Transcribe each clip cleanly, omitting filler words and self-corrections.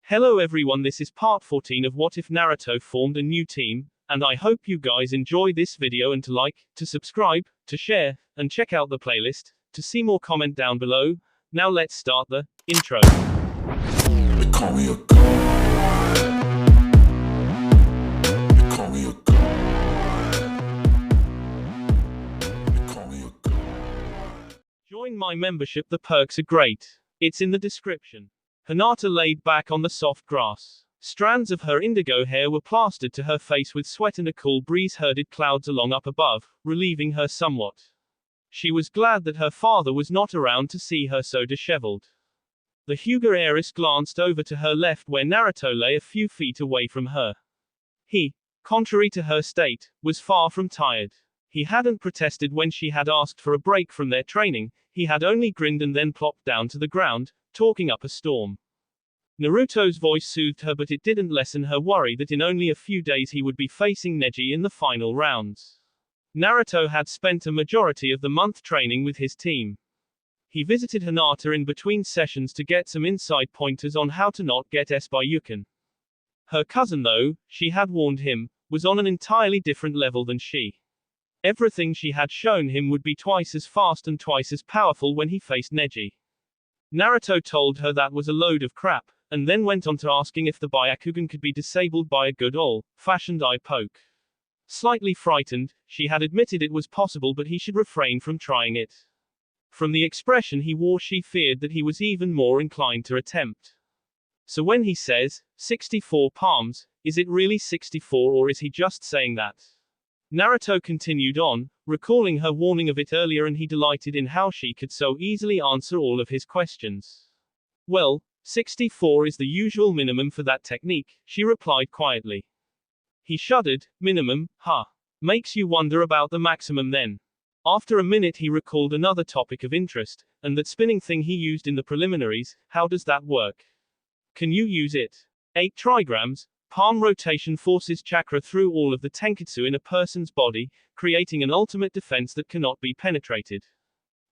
Hello everyone, this is part 14 of What If Naruto formed a new team, and I hope you guys enjoy this video and to like, to subscribe, to share, and check out the playlist, to see more comment down below. Now let's start the intro. They call me a god. They call me a god. They call me a god. Join my membership, the perks are great. It's in the description. Hinata laid back on the soft grass. Strands of her indigo hair were plastered to her face with sweat, and a cool breeze herded clouds along up above, relieving her somewhat. She was glad that her father was not around to see her so disheveled. The Hyuga heiress glanced over to her left where Naruto lay a few feet away from her. He, contrary to her state, was far from tired. He hadn't protested when she had asked for a break from their training, he had only grinned and then plopped down to the ground, talking up a storm. Naruto's voice soothed her, but it didn't lessen her worry that in only a few days he would be facing Neji in the final rounds. Naruto had spent a majority of the month training with his team. He visited Hinata in between sessions to get some inside pointers on how to not get S by Yukin. Her cousin, though, she had warned him, was on an entirely different level than she. Everything she had shown him would be twice as fast and twice as powerful when he faced Neji. Naruto told her that was a load of crap, and then went on to asking if the Byakugan could be disabled by a good old-fashioned eye poke. Slightly frightened, she had admitted it was possible, but he should refrain from trying it. From the expression he wore, she feared that he was even more inclined to attempt. So when he says, 64 palms, is it really 64 or is he just saying that? Naruto continued on, recalling her warning of it earlier, and he delighted in how she could so easily answer all of his questions. Well, 64 is the usual minimum for that technique, she replied quietly. He shuddered. Minimum, huh? Makes you wonder about the maximum then. After a minute he recalled another topic of interest, and that spinning thing he used in the preliminaries. How does that work? Can you use it? 8 trigrams. Palm rotation forces chakra through all of the tenketsu in a person's body, creating an ultimate defense that cannot be penetrated.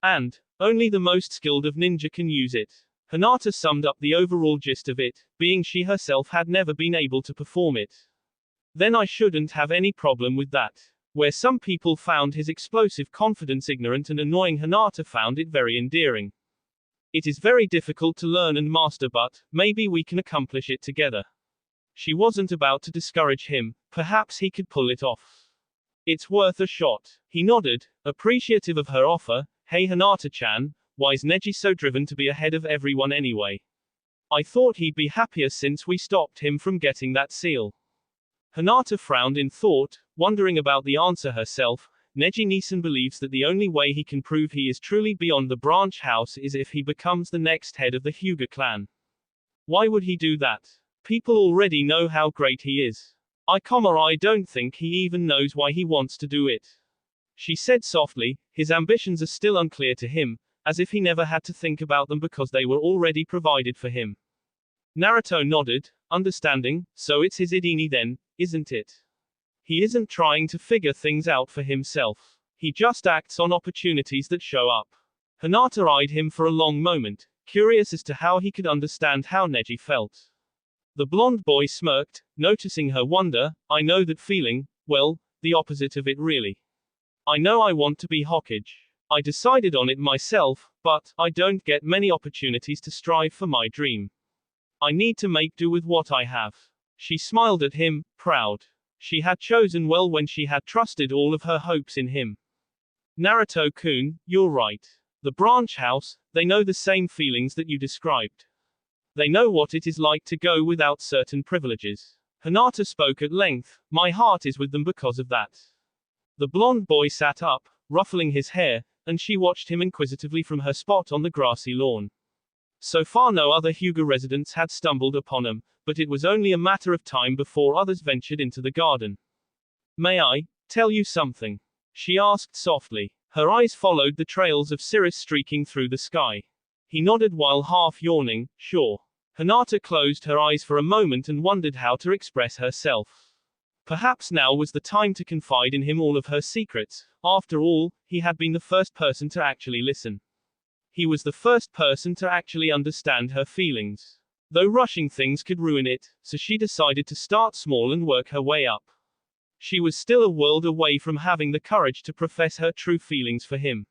And only the most skilled of ninja can use it. Hinata summed up the overall gist of it, being she herself had never been able to perform it. Then I shouldn't have any problem with that. Where some people found his explosive confidence ignorant and annoying, Hinata found it very endearing. It is very difficult to learn and master, but maybe we can accomplish it together. She wasn't about to discourage him, perhaps he could pull it off. It's worth a shot. He nodded, appreciative of her offer. Hey Hinata-chan, why's Neji so driven to be ahead of everyone anyway? I thought he'd be happier since we stopped him from getting that seal. Hinata frowned in thought, wondering about the answer herself. Neji-Nisan believes that the only way he can prove he is truly beyond the branch house is if he becomes the next head of the Hyuga clan. Why would he do that? People already know how great he is. I don't think he even knows why he wants to do it. She said softly, his ambitions are still unclear to him, as if he never had to think about them because they were already provided for him. Naruto nodded, understanding. So it's his idini then, isn't it? He isn't trying to figure things out for himself. He just acts on opportunities that show up. Hinata eyed him for a long moment, curious as to how he could understand how Neji felt. The blonde boy smirked, noticing her wonder. I know that feeling, well, the opposite of it really. I know I want to be Hokage. I decided on it myself, but I don't get many opportunities to strive for my dream. I need to make do with what I have. She smiled at him, proud. She had chosen well when she had trusted all of her hopes in him. Naruto-kun, you're right. The branch house, they know the same feelings that you described. They know what it is like to go without certain privileges. Hinata spoke at length. My heart is with them because of that. The blonde boy sat up, ruffling his hair, and she watched him inquisitively from her spot on the grassy lawn. So far no other Hyuga residents had stumbled upon him, but it was only a matter of time before others ventured into the garden. May I tell you something? She asked softly. Her eyes followed the trails of cirrus streaking through the sky. He nodded while half yawning. Sure. Hinata closed her eyes for a moment and wondered how to express herself. Perhaps now was the time to confide in him all of her secrets. After all, he had been the first person to actually listen. He was the first person to actually understand her feelings. though rushing things could ruin it, so she decided to start small and work her way up. She was still a world away from having the courage to profess her true feelings for him.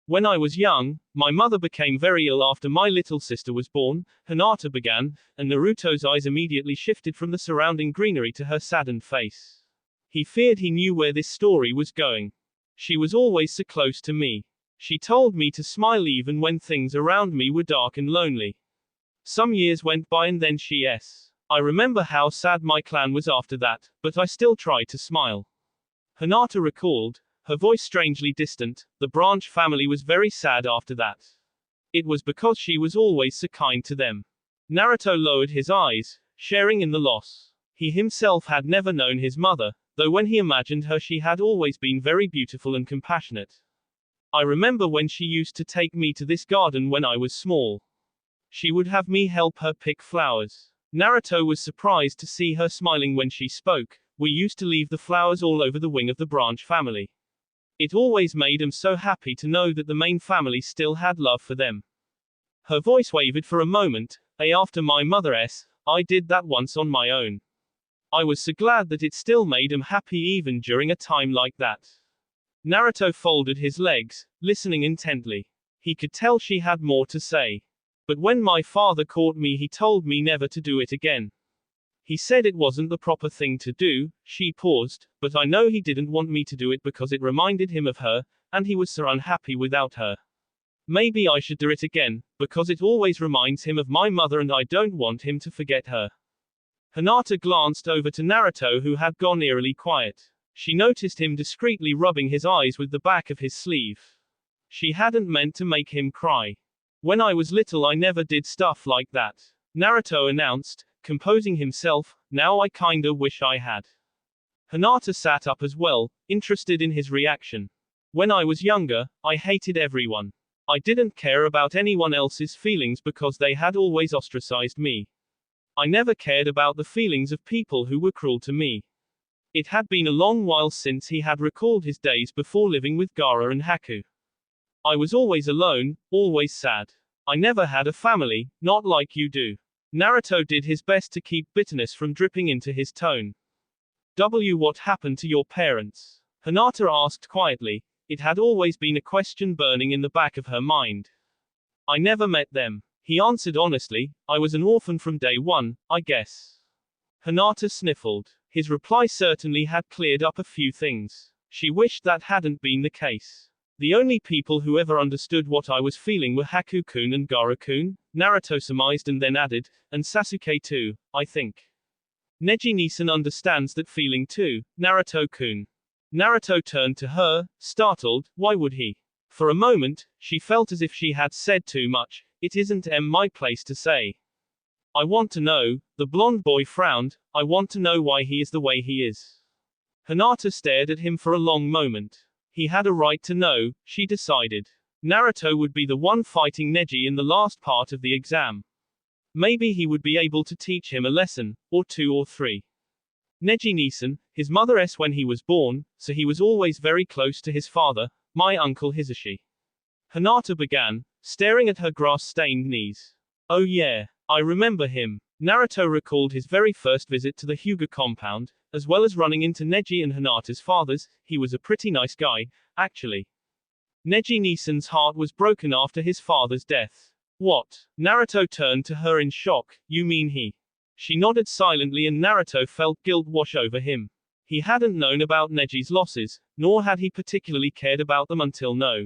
When I was young, my mother became very ill after my little sister was born, Hinata began, and Naruto's eyes immediately shifted from the surrounding greenery to her saddened face. He feared he knew where this story was going. She was always so close to me. She told me to smile even when things around me were dark and lonely. Some years went by and then I remember how sad my clan was after that, but I still tried to smile. Hinata recalled, her voice strangely distant, the branch family was very sad after that. It was because she was always so kind to them. Naruto lowered his eyes, sharing in the loss. He himself had never known his mother, though when he imagined her she had always been very beautiful and compassionate. I remember when she used to take me to this garden when I was small. She would have me help her pick flowers. Naruto was surprised to see her smiling when she spoke. We used to leave the flowers all over the wing of the branch family. It always made him so happy to know that the main family still had love for them. Her voice wavered for a moment. After my mother's, I did that once on my own. I was so glad that it still made him happy even during a time like that. Naruto folded his legs, listening intently. He could tell she had more to say. But when my father caught me, he told me never to do it again. He said it wasn't the proper thing to do. She paused, but I know he didn't want me to do it because it reminded him of her, and he was so unhappy without her. Maybe I should do it again, because it always reminds him of my mother and I don't want him to forget her. Hinata glanced over to Naruto, who had gone eerily quiet. She noticed him discreetly rubbing his eyes with the back of his sleeve. She hadn't meant to make him cry. When I was little I never did stuff like that, Naruto announced, composing himself. Now I kinda wish I had. Hinata sat up as well, interested in his reaction. When I was younger, I hated everyone. I didn't care about anyone else's feelings because they had always ostracized me. I never cared about the feelings of people who were cruel to me. It had been a long while since he had recalled his days before living with Gaara and Haku. I was always alone, always sad. I never had a family, not like you do. Naruto did his best to keep bitterness from dripping into his tone. What happened to your parents? Hinata asked quietly. It had always been a question burning in the back of her mind. I never met them. He answered honestly. I was an orphan from day one, I guess. Hinata sniffled. His reply certainly had cleared up a few things. She wished that hadn't been the case. The only people who ever understood what I was feeling were Haku-kun and Gaara-kun, Naruto surmised and then added, and Sasuke too, I think. Neji-Nisan understands that feeling too, Naruto-kun. Naruto turned to her, startled. Why would he? For a moment, she felt as if she had said too much. It isn't my place to say. I want to know. The blonde boy frowned. I want to know why he is the way he is. Hinata stared at him for a long moment. He had a right to know, she decided. Naruto would be the one fighting Neji in the last part of the exam. Maybe he would be able to teach him a lesson, or two or three. Neji-Nisan, his mother's when he was born, so he was always very close to his father, my uncle Hisashi. Hinata began, staring at her grass-stained knees. Oh yeah, I remember him. Naruto recalled his very first visit to the Hyuga compound, as well as running into Neji and Hinata's fathers. He was a pretty nice guy, actually. Neji-Nisan's heart was broken after his father's death. What? Naruto turned to her in shock. You mean he? She nodded silently and Naruto felt guilt wash over him. He hadn't known about Neji's losses, nor had he particularly cared about them until now.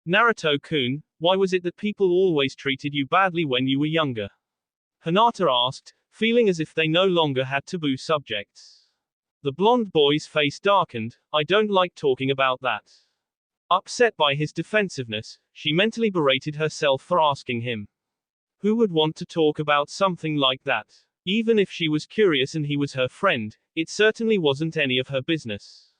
Naruto-kun, why was it that people always treated you badly when you were younger? Hinata asked, feeling as if they no longer had taboo subjects. The blonde boy's face darkened. I don't like talking about that. Upset by his defensiveness, she mentally berated herself for asking him. Who would want to talk about something like that? Even if she was curious and he was her friend, it certainly wasn't any of her business.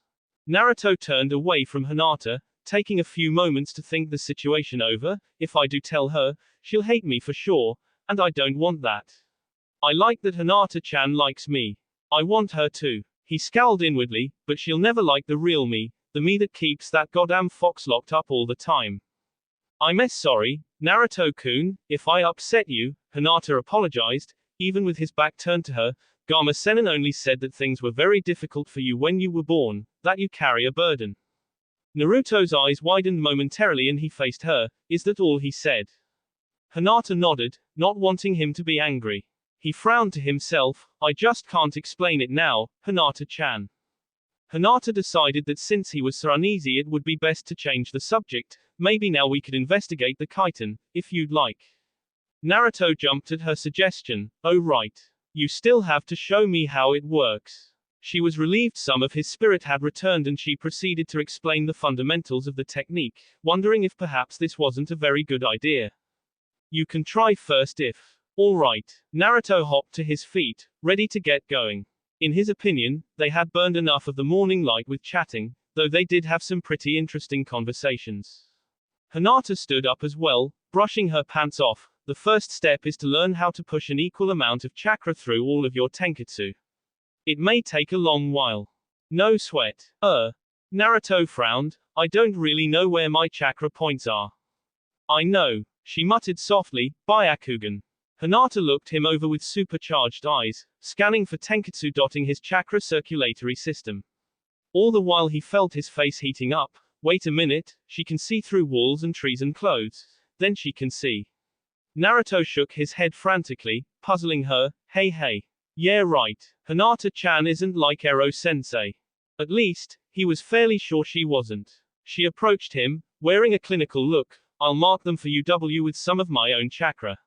Naruto turned away from Hinata, taking a few moments to think the situation over. If I do tell her, she'll hate me for sure, and I don't want that. I like that Hinata-chan likes me. I want her to. He scowled inwardly, but she'll never like the real me, the me that keeps that goddamn fox locked up all the time. I'm sorry, Naruto-kun, if I upset you, Hinata apologized, even with his back turned to her. Gama-senin only said that things were very difficult for you when you were born, that you carry a burden. Naruto's eyes widened momentarily and he faced her. Is that all he said? Hinata nodded, not wanting him to be angry. He frowned to himself. I just can't explain it now, Hinata-chan. Hinata decided that since he was so uneasy it would be best to change the subject. Maybe now we could investigate the chitin, if you'd like. Naruto jumped at her suggestion. Oh right. You still have to show me how it works. She was relieved some of his spirit had returned and she proceeded to explain the fundamentals of the technique, wondering if perhaps this wasn't a very good idea. You can try first if. All right. Naruto hopped to his feet, ready to get going. In his opinion, they had burned enough of the morning light with chatting, though they did have some pretty interesting conversations. Hinata stood up as well, brushing her pants off. The first step is to learn how to push an equal amount of chakra through all of your tenketsu. It may take a long while. No sweat. Naruto frowned. I don't really know where my chakra points are. I know, she muttered softly, Byakugan. Hinata looked him over with supercharged eyes, scanning for tenketsu dotting his chakra circulatory system. All the while he felt his face heating up. Wait a minute, she can see through walls and trees and clothes. Then she can see. Naruto shook his head frantically, puzzling her. Hey. Yeah right. Hinata-chan isn't like Ero-sensei. At least, he was fairly sure she wasn't. She approached him, wearing a clinical look. I'll mark them for UW with some of my own chakra.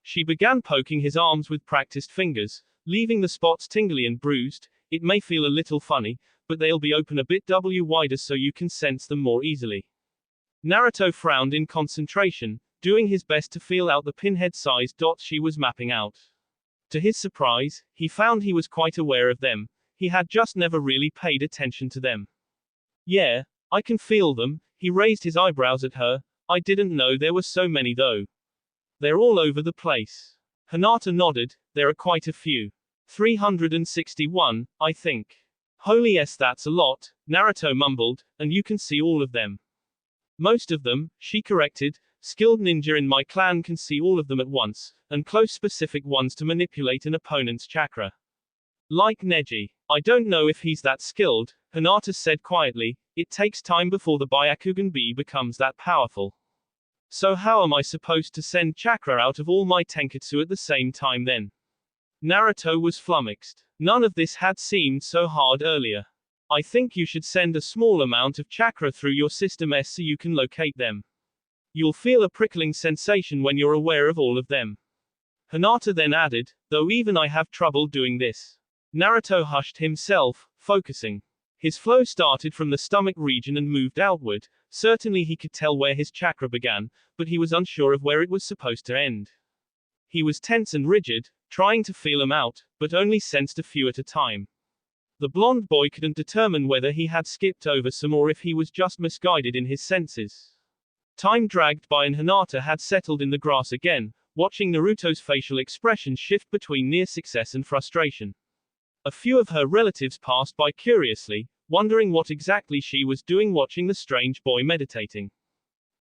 She began poking his arms with practiced fingers, leaving the spots tingly and bruised. It may feel a little funny, but they'll be open a bit wider so you can sense them more easily. Naruto frowned in concentration, doing his best to feel out the pinhead-sized dots she was mapping out. To his surprise, he found he was quite aware of them. He had just never really paid attention to them. Yeah, I can feel them. He raised his eyebrows at her. I didn't know there were so many though. They're all over the place. Hinata nodded. There are quite a few. 361, I think. Holy yes, that's a lot, Naruto mumbled, and you can see all of them. Most of them, she corrected. Skilled ninja in my clan can see all of them at once, and close specific ones to manipulate an opponent's chakra. Like Neji. I don't know if he's that skilled, Hinata said quietly. It takes time before the Byakugan B becomes that powerful. So how am I supposed to send chakra out of all my tenketsu at the same time then? Naruto was flummoxed. None of this had seemed so hard earlier. I think you should send a small amount of chakra through your system S so you can locate them. You'll feel a prickling sensation when you're aware of all of them. Hinata then added, though even I have trouble doing this. Naruto hushed himself, focusing. His flow started from the stomach region and moved outward. Certainly he could tell where his chakra began, but he was unsure of where it was supposed to end. He was tense and rigid, trying to feel them out, but only sensed a few at a time. The blonde boy couldn't determine whether he had skipped over some or if he was just misguided in his senses. Time dragged by and Hinata had settled in the grass again, watching Naruto's facial expression shift between near success and frustration. A few of her relatives passed by curiously, wondering what exactly she was doing watching the strange boy meditating.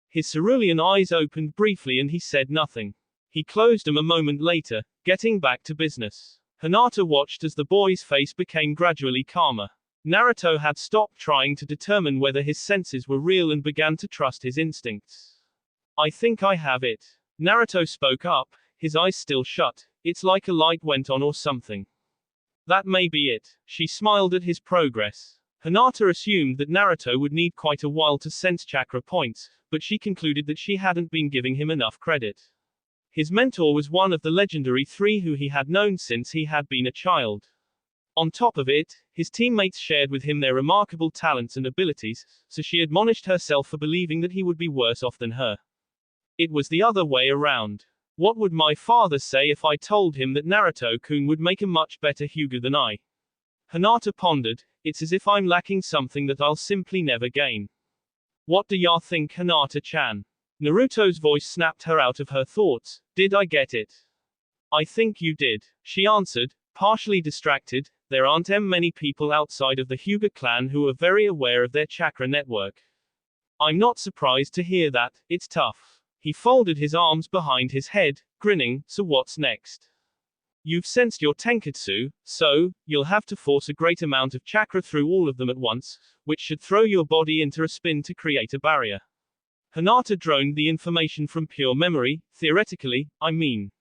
His cerulean eyes opened briefly and he said nothing. He closed them a moment later, getting back to business. Hinata watched as the boy's face became gradually calmer. Naruto had stopped trying to determine whether his senses were real and began to trust his instincts. I think I have it. Naruto spoke up, his eyes still shut. It's like a light went on or something. That may be it. She smiled at his progress. Hinata assumed that Naruto would need quite a while to sense chakra points, but she concluded that she hadn't been giving him enough credit. His mentor was one of the legendary three who he had known since he had been a child. On top of it, his teammates shared with him their remarkable talents and abilities, so she admonished herself for believing that he would be worse off than her. It was the other way around. What would my father say if I told him that Naruto-kun would make a much better Hyuga than I? Hinata pondered. It's as if I'm lacking something that I'll simply never gain. What do ya think, Hinata-chan? Naruto's voice snapped her out of her thoughts. Did I get it? I think you did, she answered, partially distracted. There aren't many people outside of the Hyuga clan who are very aware of their chakra network. I'm not surprised to hear that. It's tough. He folded his arms behind his head, grinning. So what's next? You've sensed your tenketsu, so you'll have to force a great amount of chakra through all of them at once, which should throw your body into a spin to create a barrier. Hinata droned the information from pure memory. Theoretically, I mean.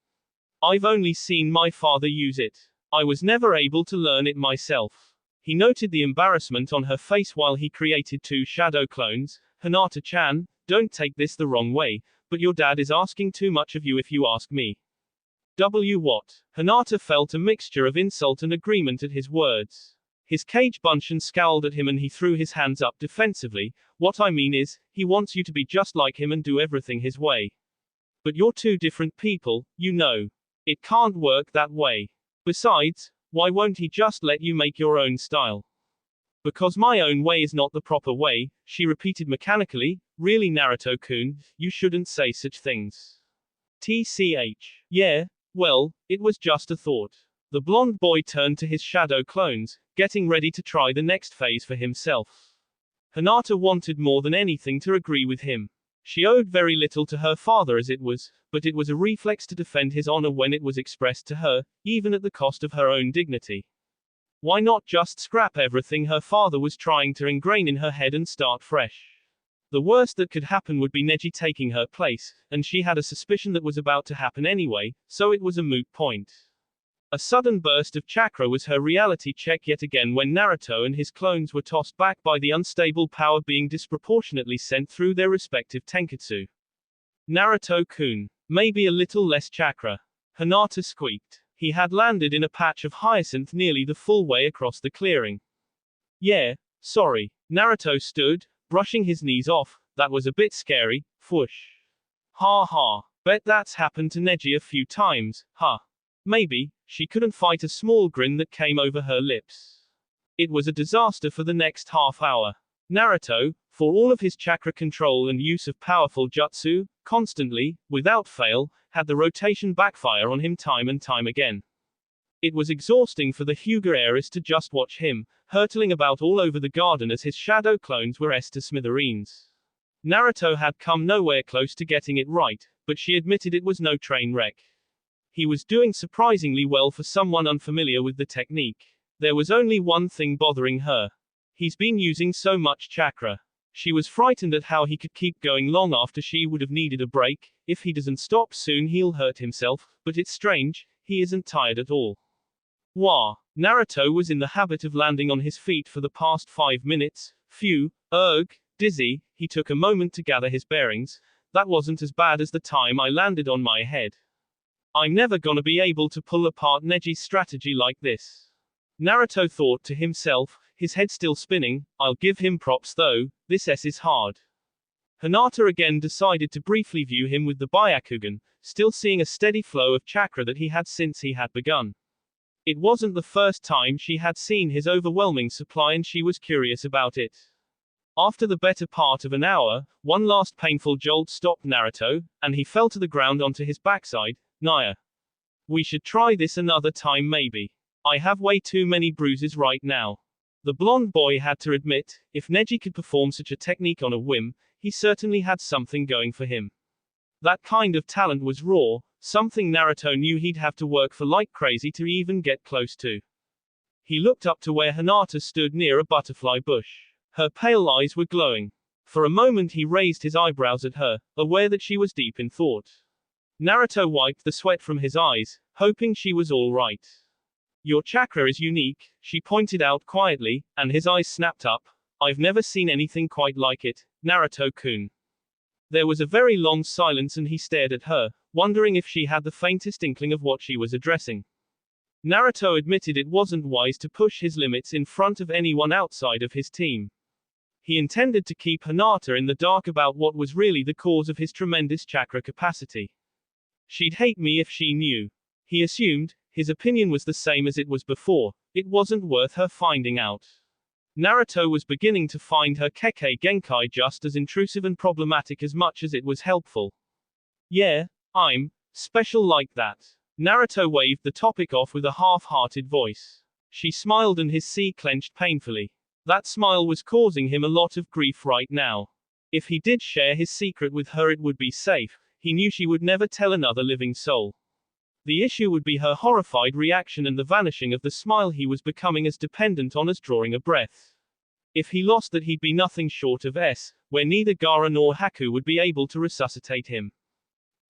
I've only seen my father use it. I was never able to learn it myself. He noted the embarrassment on her face while he created 2 shadow clones. Hinata-chan, don't take this the wrong way, but your dad is asking too much of you if you ask me. What? Hinata felt a mixture of insult and agreement at his words. His cage bunshin scowled at him and he threw his hands up defensively. What I mean is, he wants you to be just like him and do everything his way. But you're 2 different people, you know. It can't work that way. Besides, why won't he just let you make your own style? Because my own way is not the proper way, she repeated mechanically. Really, Naruto-kun, you shouldn't say such things. TCH. Yeah, well, it was just a thought. The blonde boy turned to his shadow clones, getting ready to try the next phase for himself. Hinata wanted more than anything to agree with him. She owed very little to her father as it was, but it was a reflex to defend his honor when it was expressed to her, even at the cost of her own dignity. Why not just scrap everything her father was trying to ingrain in her head and start fresh? The worst that could happen would be Neji taking her place, and she had a suspicion that was about to happen anyway, so it was a moot point. A sudden burst of chakra was her reality check yet again when Naruto and his clones were tossed back by the unstable power being disproportionately sent through their respective tenketsu. Naruto-kun. Maybe a little less chakra. Hinata squeaked. He had landed in a patch of hyacinth nearly the full way across the clearing. Yeah, sorry. Naruto stood, brushing his knees off. That was a bit scary. Whoosh. Ha ha. Bet that's happened to Neji a few times, huh? Maybe. She couldn't fight a small grin that came over her lips. It was a disaster for the next half hour. Naruto, for all of his chakra control and use of powerful jutsu, constantly, without fail, had the rotation backfire on him time and time again. It was exhausting for the Hyuga heiress to just watch him, hurtling about all over the garden as his shadow clones were to smithereens. Naruto had come nowhere close to getting it right, but she admitted it was no train wreck. He was doing surprisingly well for someone unfamiliar with the technique. There was only one thing bothering her. He's been using so much chakra. She was frightened at how he could keep going long after she would have needed a break. If he doesn't stop soon he'll hurt himself, but it's strange, he isn't tired at all. Wah. Naruto was in the habit of landing on his feet for the past 5 minutes. Phew, dizzy. He took a moment to gather his bearings. That wasn't as bad as the time I landed on my head. I'm never gonna be able to pull apart Neji's strategy like this. Naruto thought to himself, his head still spinning. I'll give him props though, this S is hard. Hinata again decided to briefly view him with the Byakugan, still seeing a steady flow of chakra that he had since he had begun. It wasn't the first time she had seen his overwhelming supply and she was curious about it. After the better part of an hour, one last painful jolt stopped Naruto, and he fell to the ground onto his backside. Naya. We should try this another time maybe. I have way too many bruises right now. The blonde boy had to admit, if Neji could perform such a technique on a whim, he certainly had something going for him. That kind of talent was raw, something Naruto knew he'd have to work for like crazy to even get close to. He looked up to where Hinata stood near a butterfly bush. Her pale eyes were glowing. For a moment he raised his eyebrows at her, aware that she was deep in thought. Naruto wiped the sweat from his eyes, hoping she was all right. Your chakra is unique, she pointed out quietly, and his eyes snapped up. I've never seen anything quite like it, Naruto-kun. There was a very long silence and he stared at her, wondering if she had the faintest inkling of what she was addressing. Naruto admitted it wasn't wise to push his limits in front of anyone outside of his team. He intended to keep Hinata in the dark about what was really the cause of his tremendous chakra capacity. She'd hate me if she knew. He assumed, his opinion was the same as it was before, it wasn't worth her finding out. Naruto was beginning to find her Kekkei Genkai just as intrusive and problematic as much as it was helpful. Yeah, I'm special like that. Naruto waved the topic off with a half-hearted voice. She smiled and his C clenched painfully. That smile was causing him a lot of grief right now. If he did share his secret with her it would be safe. he knew she would never tell another living soul. The issue would be her horrified reaction and the vanishing of the smile he was becoming as dependent on as drawing a breath. If he lost that, he'd be nothing short of where neither Gaara nor Haku would be able to resuscitate him.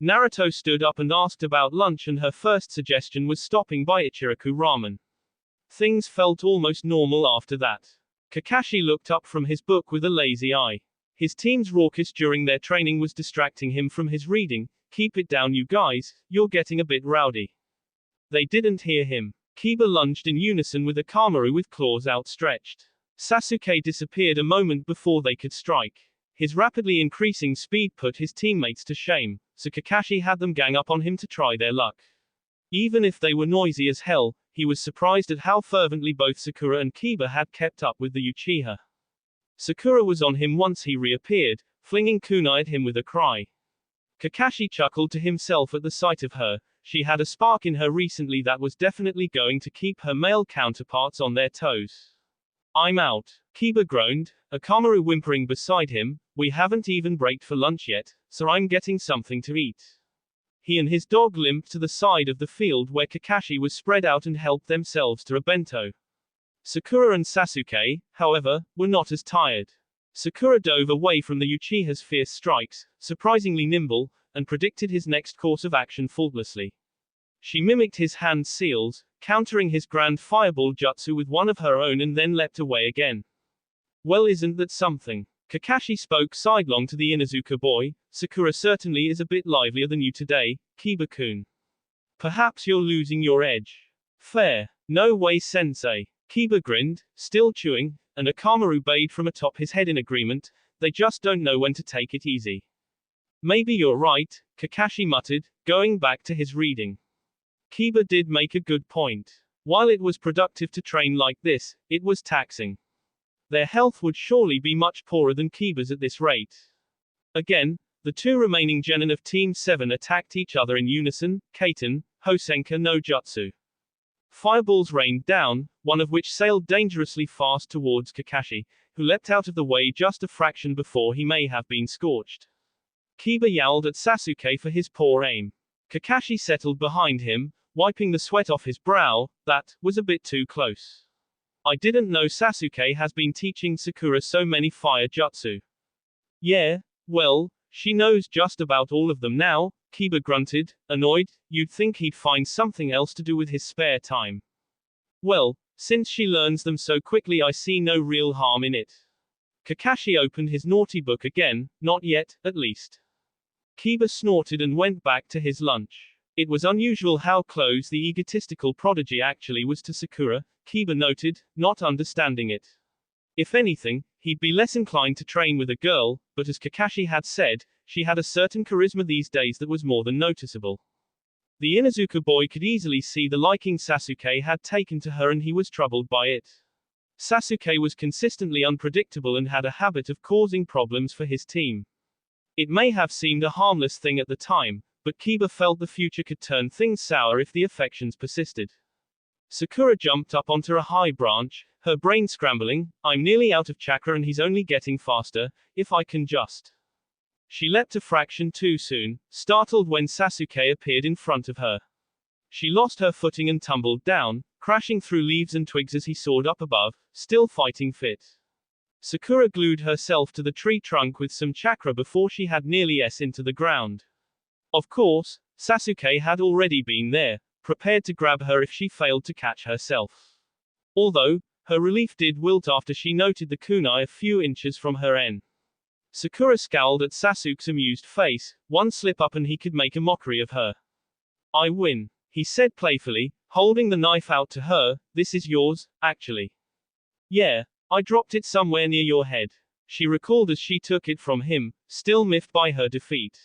Naruto stood up and asked about lunch, and her first suggestion was stopping by Ichiraku Ramen. Things felt almost normal after that. Kakashi looked up from his book with a lazy eye. His team's raucous during their training was distracting him from his reading. Keep it down, you guys, you're getting a bit rowdy. They didn't hear him. Kiba lunged in unison with Akamaru with claws outstretched. Sasuke disappeared a moment before they could strike. His rapidly increasing speed put his teammates to shame, so Kakashi had them gang up on him to try their luck. Even if they were noisy as hell, he was surprised at how fervently both Sakura and Kiba had kept up with the Uchiha. Sakura was on him once he reappeared, flinging kunai at him with a cry. Kakashi chuckled to himself at the sight of her. She had a spark in her recently that was definitely going to keep her male counterparts on their toes. I'm out. Kiba groaned, Akamaru whimpering beside him. We haven't even breaked for lunch yet, so I'm getting something to eat. He and his dog limped to the side of the field where Kakashi was spread out and helped themselves to a bento. Sakura and Sasuke, however, were not as tired. Sakura dove away from the Uchiha's fierce strikes, surprisingly nimble, and predicted his next course of action faultlessly. She mimicked his hand seals, countering his grand fireball jutsu with one of her own, and then leapt away again. Well, isn't that something? Kakashi spoke sidelong to the Inuzuka boy. Sakura certainly is a bit livelier than you today, Kiba-kun. Perhaps you're losing your edge. Fair. No way, sensei. Kiba grinned, still chewing, and Akamaru bayed from atop his head in agreement. They just don't know when to take it easy. Maybe you're right, Kakashi muttered, going back to his reading. Kiba did make a good point. While it was productive to train like this, it was taxing. Their health would surely be much poorer than Kiba's at this rate. Again, the two remaining genin of Team 7 attacked each other in unison, Kaiten, Hosenka no Jutsu. Fireballs rained down, one of which sailed dangerously fast towards Kakashi, who leapt out of the way just a fraction before he may have been scorched. Kiba yowled at Sasuke for his poor aim. Kakashi settled behind him, wiping the sweat off his brow. That was a bit too close. I didn't know Sasuke has been teaching Sakura so many fire jutsu. Yeah, well, she knows just about all of them now, Kiba grunted, annoyed. You'd think he'd find something else to do with his spare time. Well, since she learns them so quickly, I see no real harm in it. Kakashi opened his naughty book again. Not yet, at least. Kiba snorted and went back to his lunch. It was unusual how close the egotistical prodigy actually was to Sakura, Kiba noted, not understanding it. If anything, he'd be less inclined to train with a girl, but as Kakashi had said, she had a certain charisma these days that was more than noticeable. The Inuzuka boy could easily see the liking Sasuke had taken to her, and he was troubled by it. Sasuke was consistently unpredictable and had a habit of causing problems for his team. It may have seemed a harmless thing at the time, but Kiba felt the future could turn things sour if the affections persisted. Sakura jumped up onto a high branch, her brain scrambling. I'm nearly out of chakra and he's only getting faster, if I can just. She leapt a fraction too soon, startled when Sasuke appeared in front of her. She lost her footing and tumbled down, crashing through leaves and twigs as he soared up above, still fighting fit. Sakura glued herself to the tree trunk with some chakra before she had nearly into the ground. Of course, Sasuke had already been there, prepared to grab her if she failed to catch herself. Although, her relief did wilt after she noted the kunai a few inches from her en. Sakura scowled at Sasuke's amused face. One slip up and he could make a mockery of her. I win, he said playfully, holding the knife out to her. This is yours, actually. Yeah, I dropped it somewhere near your head, she recalled as she took it from him, still miffed by her defeat.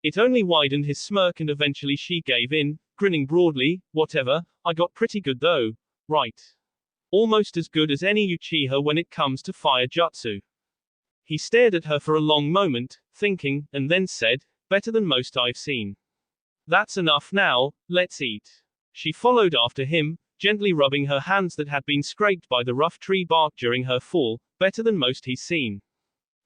It only widened his smirk and eventually she gave in, grinning broadly. Whatever, I got pretty good though, right? Almost as good as any Uchiha when it comes to fire jutsu. He stared at her for a long moment, thinking, and then said, better than most I've seen. That's enough now, let's eat. She followed after him, gently rubbing her hands that had been scraped by the rough tree bark during her fall. Better than most he's seen.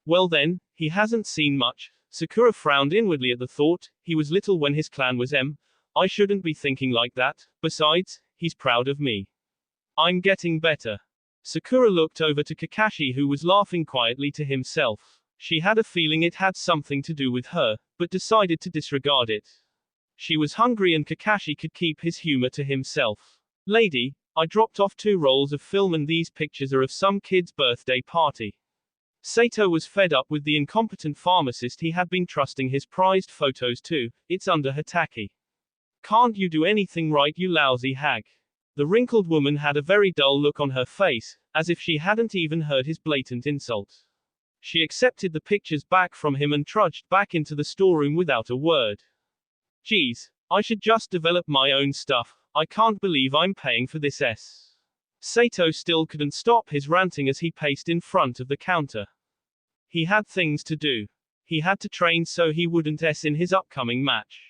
Well then, he hasn't seen much, Sakura frowned inwardly at the thought. He was little when his clan was I shouldn't be thinking like that. Besides, he's proud of me. I'm getting better. Sakura looked over to Kakashi, who was laughing quietly to himself. She had a feeling it had something to do with her, but decided to disregard it. She was hungry and Kakashi could keep his humor to himself. Lady, I dropped off 2 rolls of film and these pictures are of some kid's birthday party. Sato was fed up with the incompetent pharmacist he had been trusting his prized photos to. It's under Hataki. Can't you do anything right, you lousy hag? The wrinkled woman had a very dull look on her face, as if she hadn't even heard his blatant insult. She accepted the pictures back from him and trudged back into the storeroom without a word. Geez, I should just develop my own stuff. I can't believe I'm paying for this s. Sato still couldn't stop his ranting as he paced in front of the counter. He had things to do. He had to train so he wouldn't s in his upcoming match.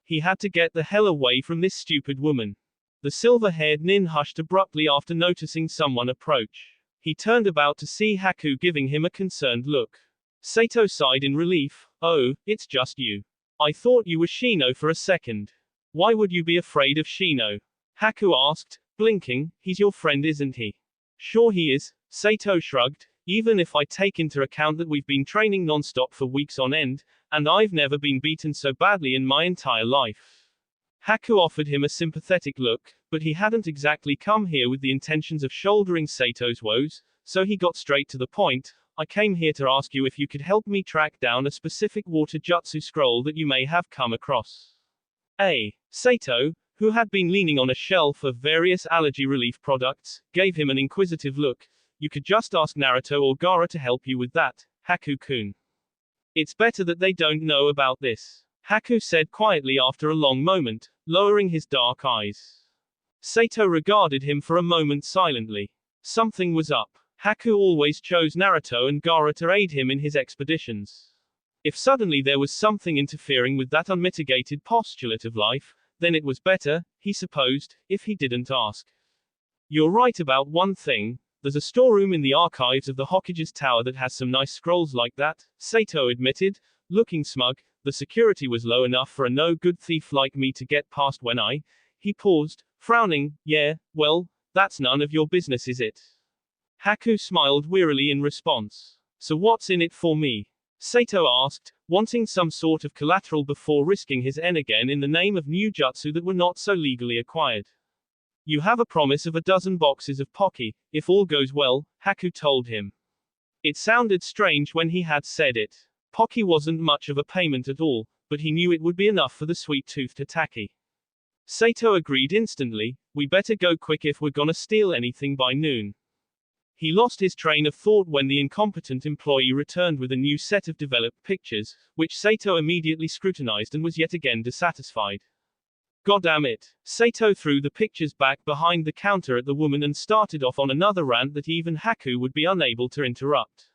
He had to get the hell away from this stupid woman. The silver-haired nin hushed abruptly after noticing someone approach. He turned about to see Haku giving him a concerned look. Sato sighed in relief. Oh, it's just you. I thought you were Shino for a second. Why would you be afraid of Shino? Haku asked, blinking. He's your friend, isn't he? Sure he is, Sato shrugged. Even if I take into account that we've been training non-stop for weeks on end, and I've never been beaten so badly in my entire life. Haku offered him a sympathetic look, but he hadn't exactly come here with the intentions of shouldering Sato's woes, so he got straight to the point. I came here to ask you if you could help me track down a specific water jutsu scroll that you may have come across. Sato, who had been leaning on a shelf of various allergy relief products, gave him an inquisitive look. You could just ask Naruto or Gaara to help you with that, Haku-kun. It's better that they don't know about this, Haku said quietly after a long moment, lowering his dark eyes. Sato regarded him for a moment silently. Something was up. Haku always chose Naruto and Gaara to aid him in his expeditions. If suddenly there was something interfering with that unmitigated postulate of life, then it was better, he supposed, if he didn't ask. You're right about one thing. There's a storeroom in the archives of the Hokage's tower that has some nice scrolls like that, Sato admitted, looking smug. The security was low enough for a no-good thief like me to get past when he paused, frowning. Yeah, well, that's none of your business, is it? Haku smiled wearily in response. So what's in it for me? Sato asked, wanting some sort of collateral before risking his en again in the name of new jutsu that were not so legally acquired. You have a promise of 12 boxes of Pocky, if all goes well, Haku told him. It sounded strange when he had said it. Pocky wasn't much of a payment at all, but he knew it would be enough for the sweet-toothed Hataki. Sato agreed instantly. We better go quick if we're gonna steal anything by noon. He lost his train of thought when the incompetent employee returned with a new set of developed pictures, which Sato immediately scrutinized and was yet again dissatisfied. Goddamn it. Sato threw the pictures back behind the counter at the woman and started off on another rant that even Haku would be unable to interrupt.